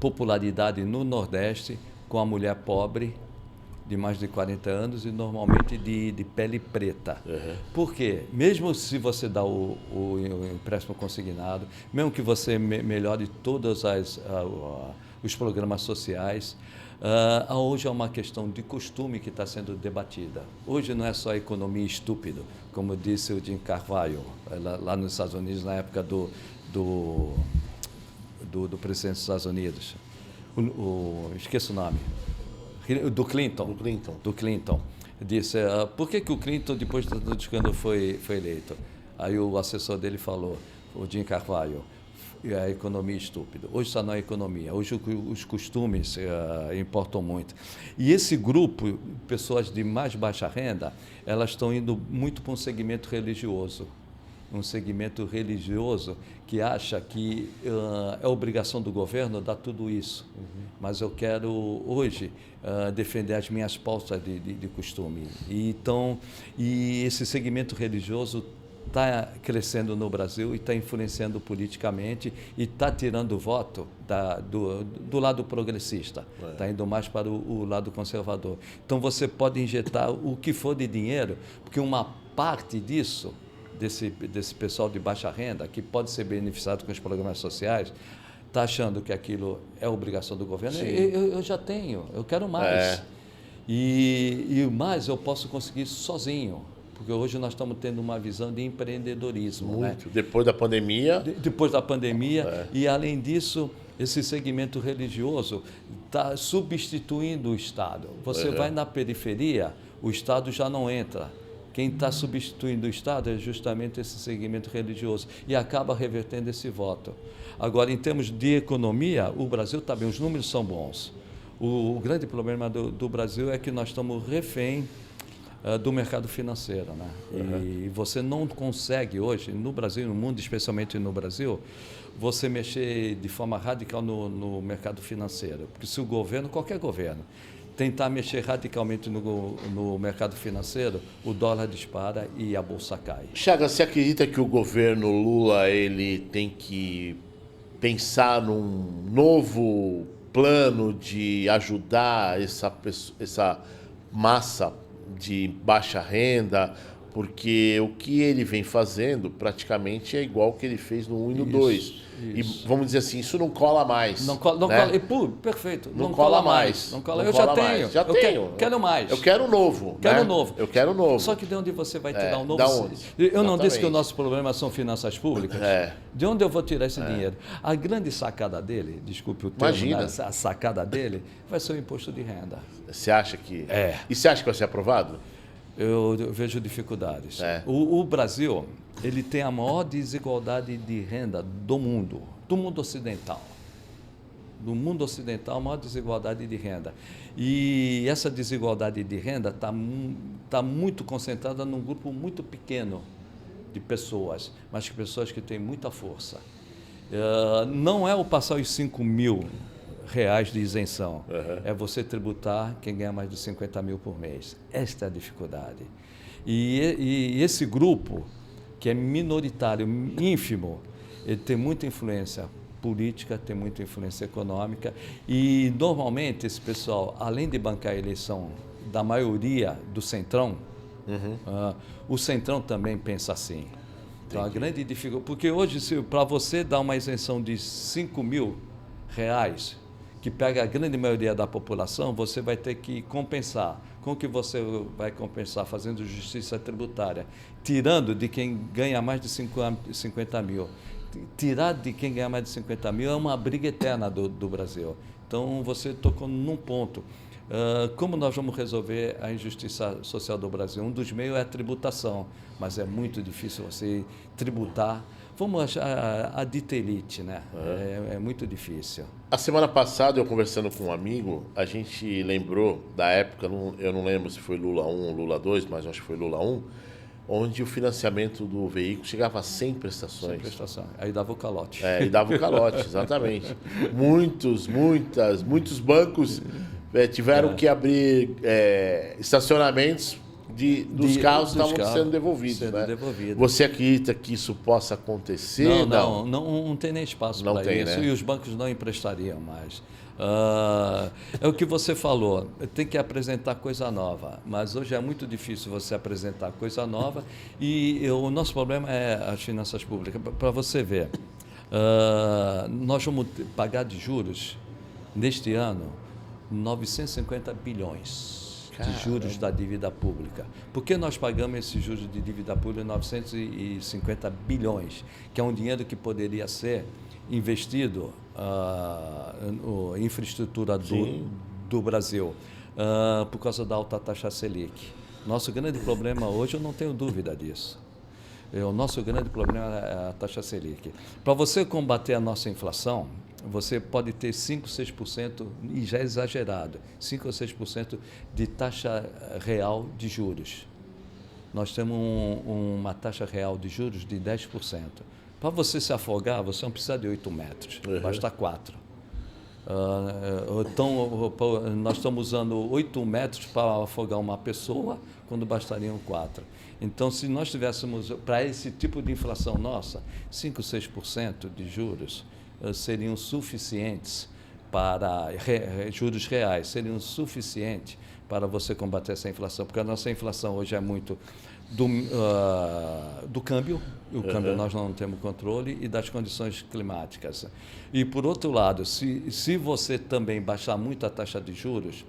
popularidade no Nordeste com a mulher pobre de mais de 40 anos e normalmente de pele preta. Por quê? Mesmo se você dá o empréstimo consignado, mesmo que você melhore todos os programas sociais, hoje é uma questão de costume que está sendo debatida. Hoje não é só economia estúpida, como disse o Jim Carvalho, lá nos Estados Unidos, na época do presidente dos Estados Unidos. Esqueço o nome. Do Clinton. Disse, por que o Clinton, depois do escândalo, foi eleito? Aí o assessor dele falou, o Jim Carvalho, a economia é estúpida. Hoje está na economia, hoje os costumes importam muito. E esse grupo, pessoas de mais baixa renda, elas estão indo muito para um segmento religioso. Um segmento religioso que acha que é obrigação do governo dar tudo isso. Mas eu quero, hoje, defender as minhas pautas de costume. E esse segmento religioso está crescendo no Brasil e está influenciando politicamente e está tirando voto do lado progressista. Está indo mais para o lado conservador. Então, você pode injetar o que for de dinheiro, porque uma parte disso, desse pessoal de baixa renda, que pode ser beneficiado com os programas sociais, está achando que aquilo é obrigação do governo. Eu já tenho, eu quero mais. E mais eu posso conseguir sozinho, porque hoje nós estamos tendo uma visão de empreendedorismo. Muito. Né? Depois da pandemia. Depois da pandemia. E, além disso, esse segmento religioso está substituindo o Estado. Você vai na periferia, o Estado já não entra. Quem está substituindo o Estado é justamente esse segmento religioso e acaba revertendo esse voto. Agora, em termos de economia, o Brasil está bem, os números são bons. O grande problema do Brasil é que nós estamos refém do mercado financeiro. Né? E você não consegue hoje, no Brasil e no mundo, especialmente no Brasil, você mexer de forma radical no mercado financeiro. Porque se o governo, qualquer governo, tentar mexer radicalmente no mercado financeiro, o dólar dispara e a bolsa cai. Chagas, você acredita que o governo Lula ele tem que pensar num novo plano de ajudar essa massa de baixa renda? Porque o que ele vem fazendo praticamente é igual o que ele fez no 1 e no 2. E vamos dizer assim, isso não cola mais. Não cola, né? Perfeito. Não cola mais. Não cola. Não Eu cola já tenho. mais. Já eu tenho. Quero mais. Eu quero novo. Quero né? novo. Eu quero novo. Só que de onde você vai tirar um novo? Da onde? Eu não disse que o Exatamente. nosso problema são finanças públicas. De onde eu vou tirar esse dinheiro? A grande sacada dele, desculpe o termo, Imagina. né? A sacada dele vai ser o imposto de renda. Você acha que... É. E você acha que vai ser aprovado? Eu vejo dificuldades. O Brasil, ele tem a maior desigualdade de renda do mundo ocidental. Do mundo ocidental, a maior desigualdade de renda. E essa desigualdade de renda está muito concentrada num grupo muito pequeno de pessoas, mas pessoas que têm muita força. Não é o passar os 5 mil reais de isenção, é você tributar quem ganha mais de 50 mil por mês. Esta é a dificuldade. E esse grupo, que é minoritário, ínfimo, ele tem muita influência política, tem muita influência econômica e, normalmente, esse pessoal, além de bancar a eleição da maioria do Centrão, o Centrão também pensa assim. Então, a grande dificuldade... Porque hoje, para você dar uma isenção de 5 mil reais, que pega a grande maioria da população, você vai ter que compensar. Como que você vai compensar? Fazendo justiça tributária, tirando de quem ganha mais de 50 mil. Tirar de quem ganha mais de 50 mil é uma briga eterna do Brasil. Então, você tocou num ponto. Como nós vamos resolver a injustiça social do Brasil? Um dos meios é a tributação, mas é muito difícil você tributar. Vamos achar a dita elite, né? É muito difícil. A semana passada, eu conversando com um amigo, a gente lembrou da época, eu não lembro se foi Lula 1 ou Lula 2, mas acho que foi Lula 1, onde o financiamento do veículo chegava a 100 prestações. 100 prestações. Aí dava o calote. E dava o calote, exatamente. Muitos bancos tiveram que abrir estacionamentos dos carros que estavam sendo devolvidos. Você acredita que isso possa acontecer? Não tem nem espaço para isso, né? E os bancos não emprestariam mais. É o que você falou, tem que apresentar coisa nova, mas hoje é muito difícil você apresentar coisa nova e o nosso problema é as finanças públicas. Para você ver, nós vamos pagar de juros, neste ano, 950 bilhões de juros da dívida pública. Por que nós pagamos esses juros de dívida pública 950 bilhões, que é um dinheiro que poderia ser investido em infraestrutura do Brasil, por causa da alta taxa Selic? Nosso grande problema hoje, eu não tenho dúvida disso. O nosso grande problema é a taxa Selic. Para você combater a nossa inflação, você pode ter 5%, 6%, e já é exagerado, 5% ou 6% de taxa real de juros. Nós temos uma taxa real de juros de 10%. Para você se afogar, você não precisa de 8 metros, basta 4. Então, nós estamos usando 8 metros para afogar uma pessoa, quando bastariam 4. Então, se nós tivéssemos, para esse tipo de inflação nossa, 5%, 6% de juros, seriam suficientes para juros reais, seriam suficientes para você combater essa inflação, porque a nossa inflação hoje é muito do câmbio, o câmbio nós não temos controle, e das condições climáticas. E, por outro lado, se você também baixar muito a taxa de juros,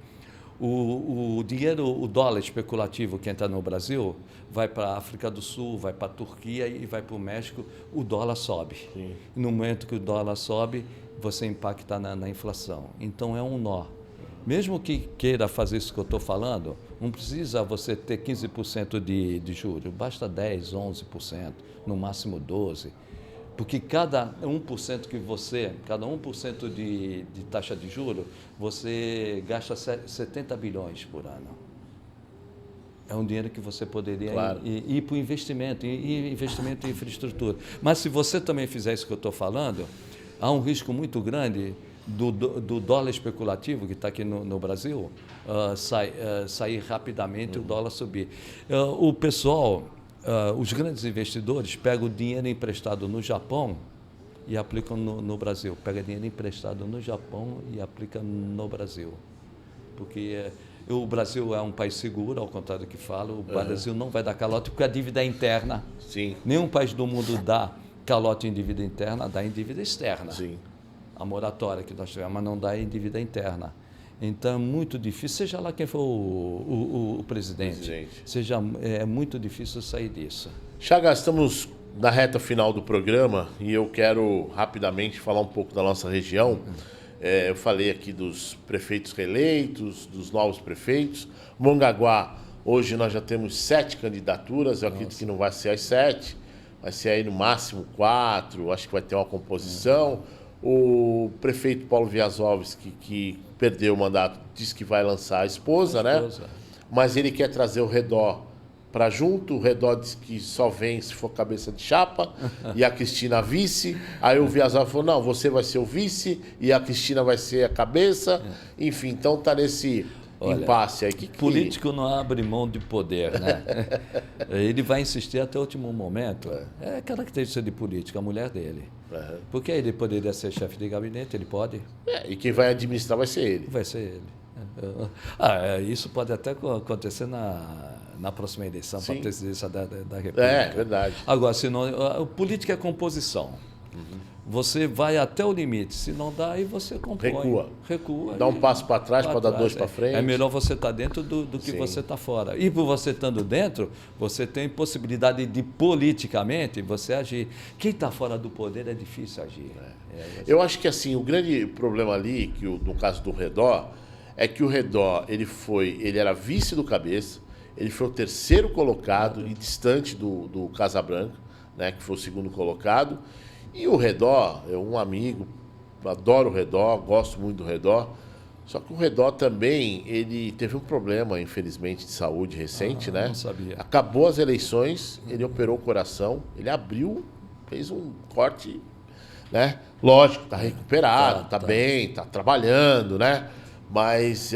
o dinheiro, o dólar especulativo que entra no Brasil, vai para a África do Sul, vai para a Turquia e vai para o México, o dólar sobe. Sim. No momento que o dólar sobe, você impacta na inflação. Então, é um nó. Mesmo que queira fazer isso que eu estou falando, não precisa você ter 15% de juros, basta 10%, 11%, no máximo 12%. Porque cada 1% de taxa de juros, você gasta 70 bilhões por ano. É um dinheiro que você poderia ir para o investimento, investimento em infraestrutura. Mas se você também fizer isso que eu estou falando, há um risco muito grande do dólar especulativo que está aqui no Brasil sair rapidamente, o dólar subir. O pessoal, os grandes investidores pegam o dinheiro emprestado no Japão e aplicam no Brasil. Pega dinheiro emprestado no Japão e aplica no Brasil. Porque o Brasil é um país seguro, ao contrário do que fala, o Brasil não vai dar calote porque a dívida é interna. Sim. Nenhum país do mundo dá calote em dívida interna, dá em dívida externa. Sim. A moratória que nós tivemos, mas não dá em dívida interna. Então é muito difícil, seja lá quem for o presidente, é muito difícil sair disso. Chagas, estamos na reta final do programa e eu quero rapidamente falar um pouco da nossa região. Eu falei aqui dos prefeitos reeleitos, dos novos prefeitos. Mongaguá, hoje nós já temos 7 candidaturas, eu acredito que não vai ser as 7, vai ser aí no máximo 4, acho que vai ter uma composição. O prefeito Paulo Wiazowski, que perdeu o mandato, disse que vai lançar a esposa, né? Mas ele quer trazer o Redó para junto. O Redó diz que só vem se for cabeça de chapa e a Cristina vice. Aí o Wiazowski falou, não, você vai ser o vice e a Cristina vai ser a cabeça. Enfim, então tá nesse impasse aí. Político não abre mão de poder, né? Ele vai insistir até o último momento. É característica de político, a mulher dele. Porque ele poderia ser chefe de gabinete, ele pode. E quem vai administrar vai ser ele. Vai ser ele. Isso pode até acontecer na próxima eleição para a presidência da República. É verdade. Agora, a política é composição. Você vai até o limite. Se não dá, aí você compõe. Recua. Dá um passo para trás para dar 2 para frente. É melhor você estar dentro do que você estar fora. E por você estando dentro, você tem possibilidade de politicamente você agir. Quem está fora do poder é difícil agir. Eu acho que assim, o grande problema ali, que no caso do Redó, é que o Redó ele era vice do Cabeça, ele foi o 3º colocado e distante do Casabranca, né, que foi o 2º colocado. E o Redó, um amigo, adoro o Redó, gosto muito do Redó, só que o Redó também, ele teve um problema, infelizmente, de saúde recente, né? Não sabia. Acabou as eleições, ele operou o coração, ele abriu, fez um corte, né? Lógico, tá recuperado, tá bem, tá trabalhando, né? Mas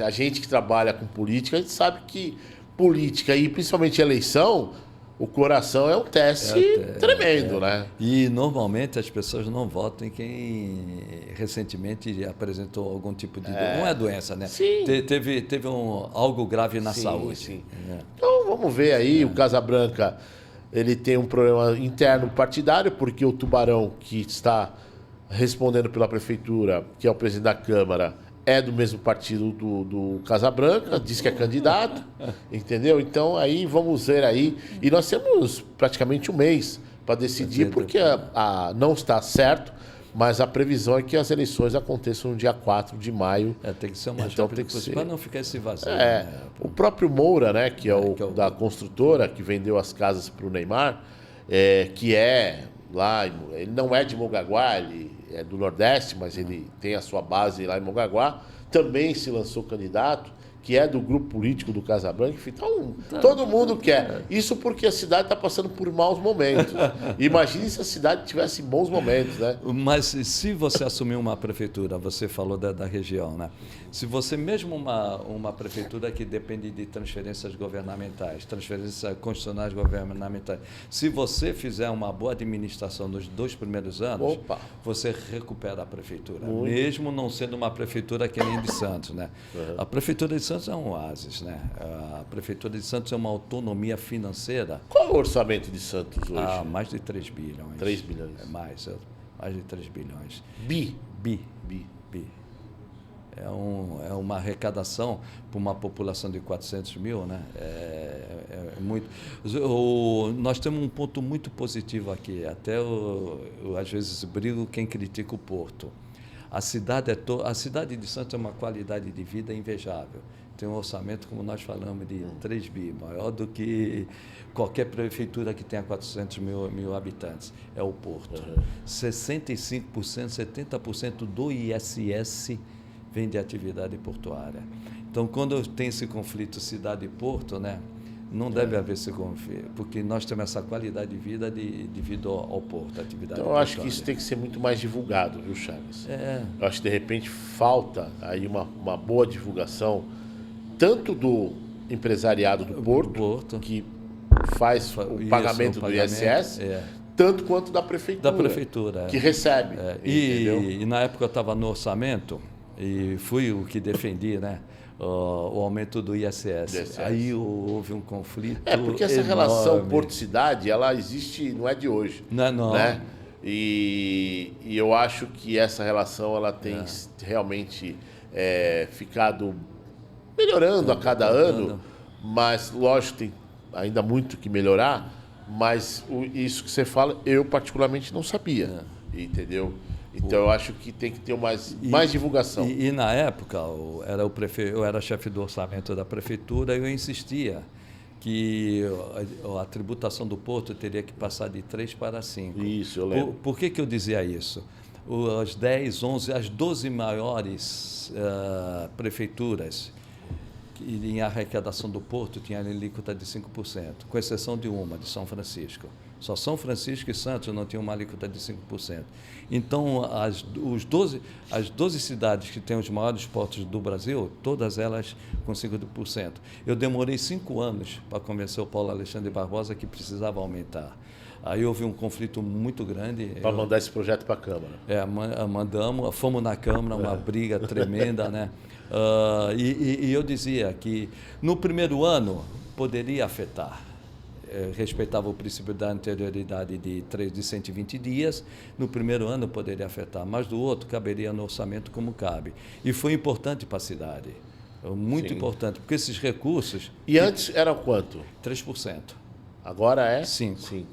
a gente que trabalha com política, a gente sabe que política e principalmente eleição, o coração é um teste tremendo, né? E normalmente as pessoas não votam em quem recentemente apresentou algum tipo de doença. Não é doença, né? Sim. Teve algo grave na saúde. Sim. Então vamos ver aí, o Casabranca, ele tem um problema interno partidário, porque o Tubarão, que está respondendo pela prefeitura, que é o presidente da Câmara, é do mesmo partido do Casabranca, diz que é candidato, entendeu? Então aí vamos ver aí. E nós temos praticamente um mês para decidir, porque não está certo, mas a previsão é que as eleições aconteçam no dia 4 de maio. Tem que ser uma então tem que ser para não ficar esse vazio. O próprio Moura, né, que é o da construtora, que vendeu as casas para o Neymar, que é lá, ele não é de Mongaguá, ele é do Nordeste, mas ele tem a sua base lá em Mongaguá, também se lançou candidato, que é do grupo político do Casabranca. Então, todo mundo quer. Isso porque a cidade está passando por maus momentos. Imagine se a cidade tivesse bons momentos, né? Mas se você assumir uma prefeitura, você falou da região, né? Se você mesmo uma prefeitura que depende de transferências governamentais, transferências constitucionais governamentais, se você fizer uma boa administração nos 2 primeiros anos, você recupera a prefeitura, mesmo não sendo uma prefeitura que nem de Santos, né? A prefeitura de Santos é um oásis, né? A prefeitura de Santos é uma autonomia financeira. Qual é o orçamento de Santos hoje? Mais de 3 bilhões. 3 bilhões. Mais de 3 bilhões. Bi. É uma arrecadação para uma população de 400 mil, né? É muito. Nós temos um ponto muito positivo aqui. Até eu às vezes brigo quem critica o Porto. A cidade de Santos tem uma qualidade de vida invejável. Tem um orçamento, como nós falamos, de 3 bi, maior do que qualquer prefeitura que tenha 400 mil habitantes. É o Porto. 65%, 70% do ISS vem de atividade portuária. Então, quando tem esse conflito cidade e porto, né, Não deve haver esse conflito, porque nós temos essa qualidade de vida devido ao porto, à atividade Então, eu acho que portuária. isso tem que ser muito mais divulgado, viu, Chagas? É. Eu acho que, de repente, falta aí uma boa divulgação, tanto do empresariado do Porto, que faz o pagamento do ISS, tanto quanto da prefeitura, que recebe. E na época eu estava no orçamento e fui o que defendi, né? O aumento do ISS. Aí houve um conflito. Porque essa enorme. relação Porto-Cidade, ela existe, não é de hoje. Não. Né? E eu acho que essa relação ela tem realmente ficado melhorando a cada ano, mas lógico, tem ainda muito que melhorar, mas isso que você fala, eu particularmente não sabia, entendeu? Então eu acho que tem que ter mais divulgação. E na época, eu era chefe do orçamento da prefeitura e eu insistia que a tributação do Porto teria que passar de 3 para 5. Isso, eu lembro. Por que eu dizia isso? As 10, 11, as 12 maiores prefeituras em arrecadação do Porto tinha alíquota de 5%, com exceção de uma, de São Francisco. Só São Francisco e Santos não tinham uma alíquota de 5%. Então, as 12 cidades que têm os maiores portos do Brasil, todas elas com 5%. Eu demorei 5 anos para convencer o Paulo Alexandre Barbosa que precisava aumentar. Aí houve um conflito muito grande. Para mandar esse projeto para a Câmara. Mandamos, fomos na Câmara, uma briga tremenda, né? E eu dizia que no primeiro ano poderia afetar. Respeitava o princípio da anterioridade de 120 dias, no primeiro ano poderia afetar, mas do outro caberia no orçamento como cabe. E foi importante para a cidade, muito importante, porque esses recursos... E antes era quanto? 3%. Agora é? 5%.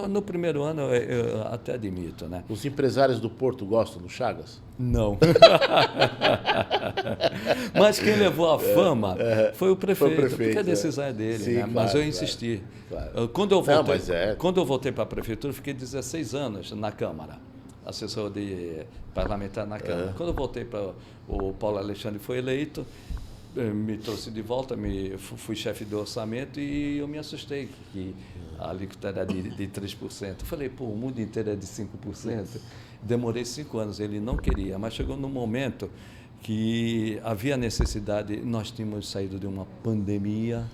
No primeiro ano eu até admito, né? Os empresários do Porto gostam do Chagas? Não. Mas quem levou a fama foi o prefeito, porque a decisão é dele, né? Claro, mas eu insisti. Claro. Quando eu voltei para a prefeitura, fiquei 16 anos na Câmara, assessor de parlamentar na Câmara. Quando eu voltei para o Paulo Alexandre foi eleito, me trouxe de volta, fui chefe do orçamento e eu me assustei que a alíquota era de 3%. Eu falei, o mundo inteiro é de 5%. Demorei 5 anos, ele não queria, mas chegou num momento que havia necessidade, nós tínhamos saído de uma pandemia,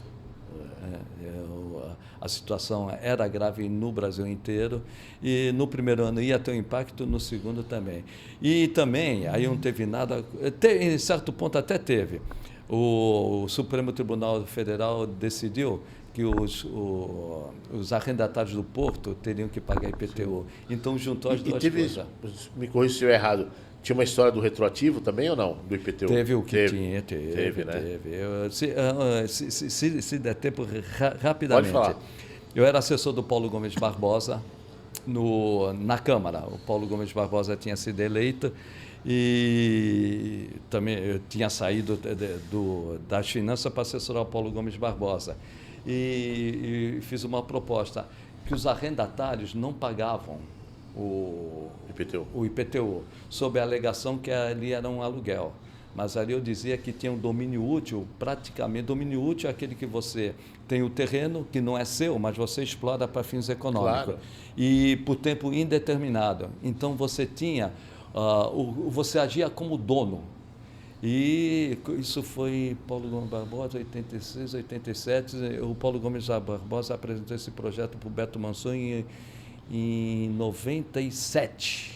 a situação era grave no Brasil inteiro, e no primeiro ano ia ter um impacto, no segundo também. E também, aí não teve nada, em certo ponto até teve. O Supremo Tribunal Federal decidiu que os arrendatários do Porto teriam que pagar IPTU. Então, juntou as duas coisas. Me corrija se eu errado, tinha uma história do retroativo também ou não, do IPTU? Teve o que tinha, teve, né? Se der tempo, rapidamente. Pode falar. Eu era assessor do Paulo Gomes Barbosa na Câmara. O Paulo Gomes Barbosa tinha sido eleito e também eu tinha saído das finanças para assessorar o Paulo Gomes Barbosa. E fiz uma proposta que os arrendatários não pagavam o IPTU, sob a alegação que ali era um aluguel. Mas ali eu dizia que tinha um domínio útil, praticamente. Domínio útil é aquele que você tem o terreno, que não é seu, mas você explora para fins econômicos. Claro. E por tempo indeterminado. Então você tinha, você agia como dono. E isso foi Paulo Gomes Barbosa, 86, 87. O Paulo Gomes Barbosa apresentou esse projeto para o Beto Manson em 97.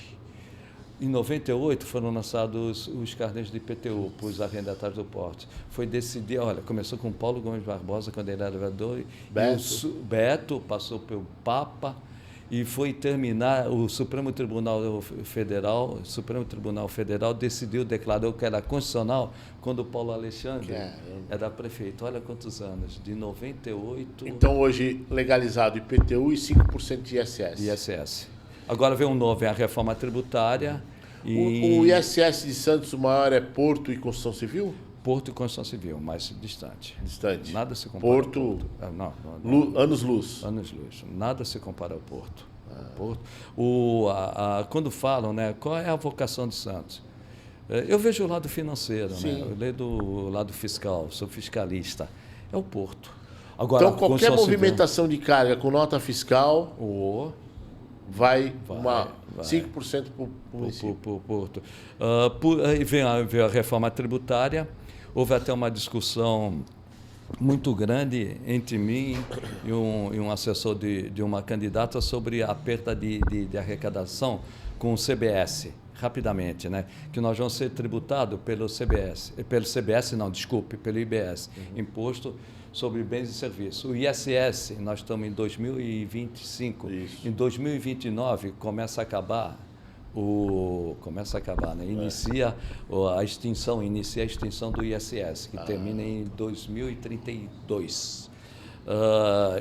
Em 98 foram lançados os carnês de IPTU para os arrendatários do porto. Foi decidir, começou com Paulo Gomes Barbosa, quando ele era vereador, Beto passou pelo Papa e foi terminar, o Supremo Tribunal Federal decidiu, declarou que era constitucional quando o Paulo Alexandre era prefeito. Olha quantos anos, de 98... Então hoje legalizado IPTU e 5% de ISS. ISS. Agora vem um novo, é a reforma tributária. O ISS de Santos, o maior é Porto e Construção Civil? Porto e Construção Civil, mais distante. Distante. Nada se compara ao Porto. Não. Anos-luz. Anos-luz. Nada se compara ao Porto. Porto. Quando falam, né, qual é a vocação de Santos? Eu vejo o lado financeiro, né? Eu leio do lado fiscal, sou fiscalista. É o Porto. Agora, então, qualquer movimentação de carga com nota fiscal vai 5% para o município. Aí vem a reforma tributária. Houve até uma discussão muito grande entre mim e um assessor de uma candidata sobre a perda de arrecadação com o CBS, rapidamente, né? Que nós vamos ser tributados pelo CBS, pelo IBS, Imposto sobre Bens e Serviços. O ISS, nós estamos em 2025, em 2029 começa a acabar, né? Inicia a extinção do ISS, que termina em 2032.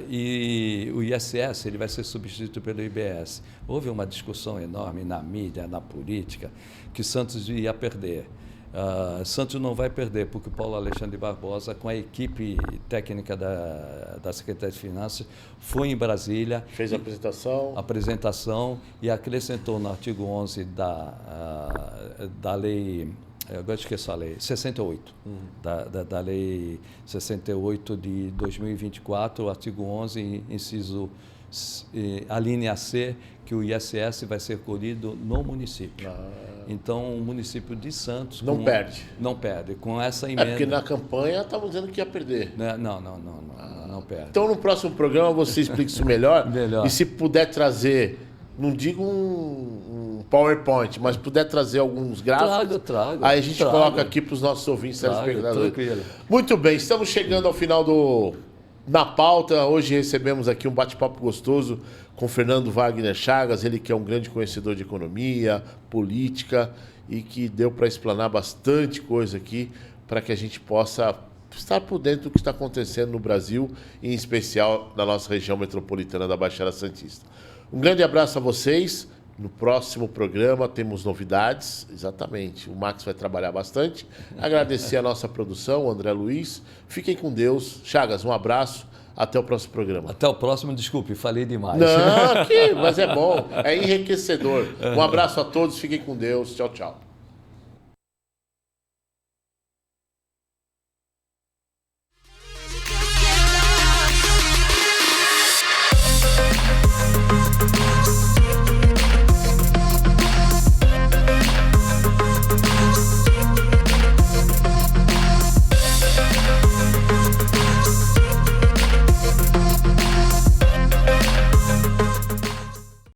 E o ISS ele vai ser substituído pelo IBS. Houve uma discussão enorme na mídia, na política, que Santos ia perder. Santos não vai perder, porque o Paulo Alexandre Barbosa, com a equipe técnica da Secretaria de Finanças, foi em Brasília. Fez a apresentação e acrescentou no artigo 11 da lei, agora esqueço a lei, 68, da lei 68 de 2024, o artigo 11, inciso a linha C, que o ISS vai ser colhido no município. Então, o município de Santos... Não perde. Com essa emenda... porque na campanha estavam dizendo que ia perder. Não perde. Então, no próximo programa, você explica isso melhor. E se puder trazer, não digo um PowerPoint, mas puder trazer alguns gráficos, trago. Aí a gente coloca aqui para os nossos ouvintes. Tranquilo. Muito bem, estamos chegando ao final Na Pauta. Hoje recebemos aqui um bate-papo gostoso com Fernando Wagner Chagas, ele que é um grande conhecedor de economia, política e que deu para explanar bastante coisa aqui para que a gente possa estar por dentro do que está acontecendo no Brasil, em especial na nossa região metropolitana da Baixada Santista. Um grande abraço a vocês. No próximo programa temos novidades, exatamente. O Max vai trabalhar bastante. Agradecer a nossa produção, o André Luiz. Fiquem com Deus. Chagas, um abraço. Até o próximo programa. Até o próximo, desculpe, falei demais. Não, mas é bom, é enriquecedor. Um abraço a todos, fiquem com Deus. Tchau, tchau.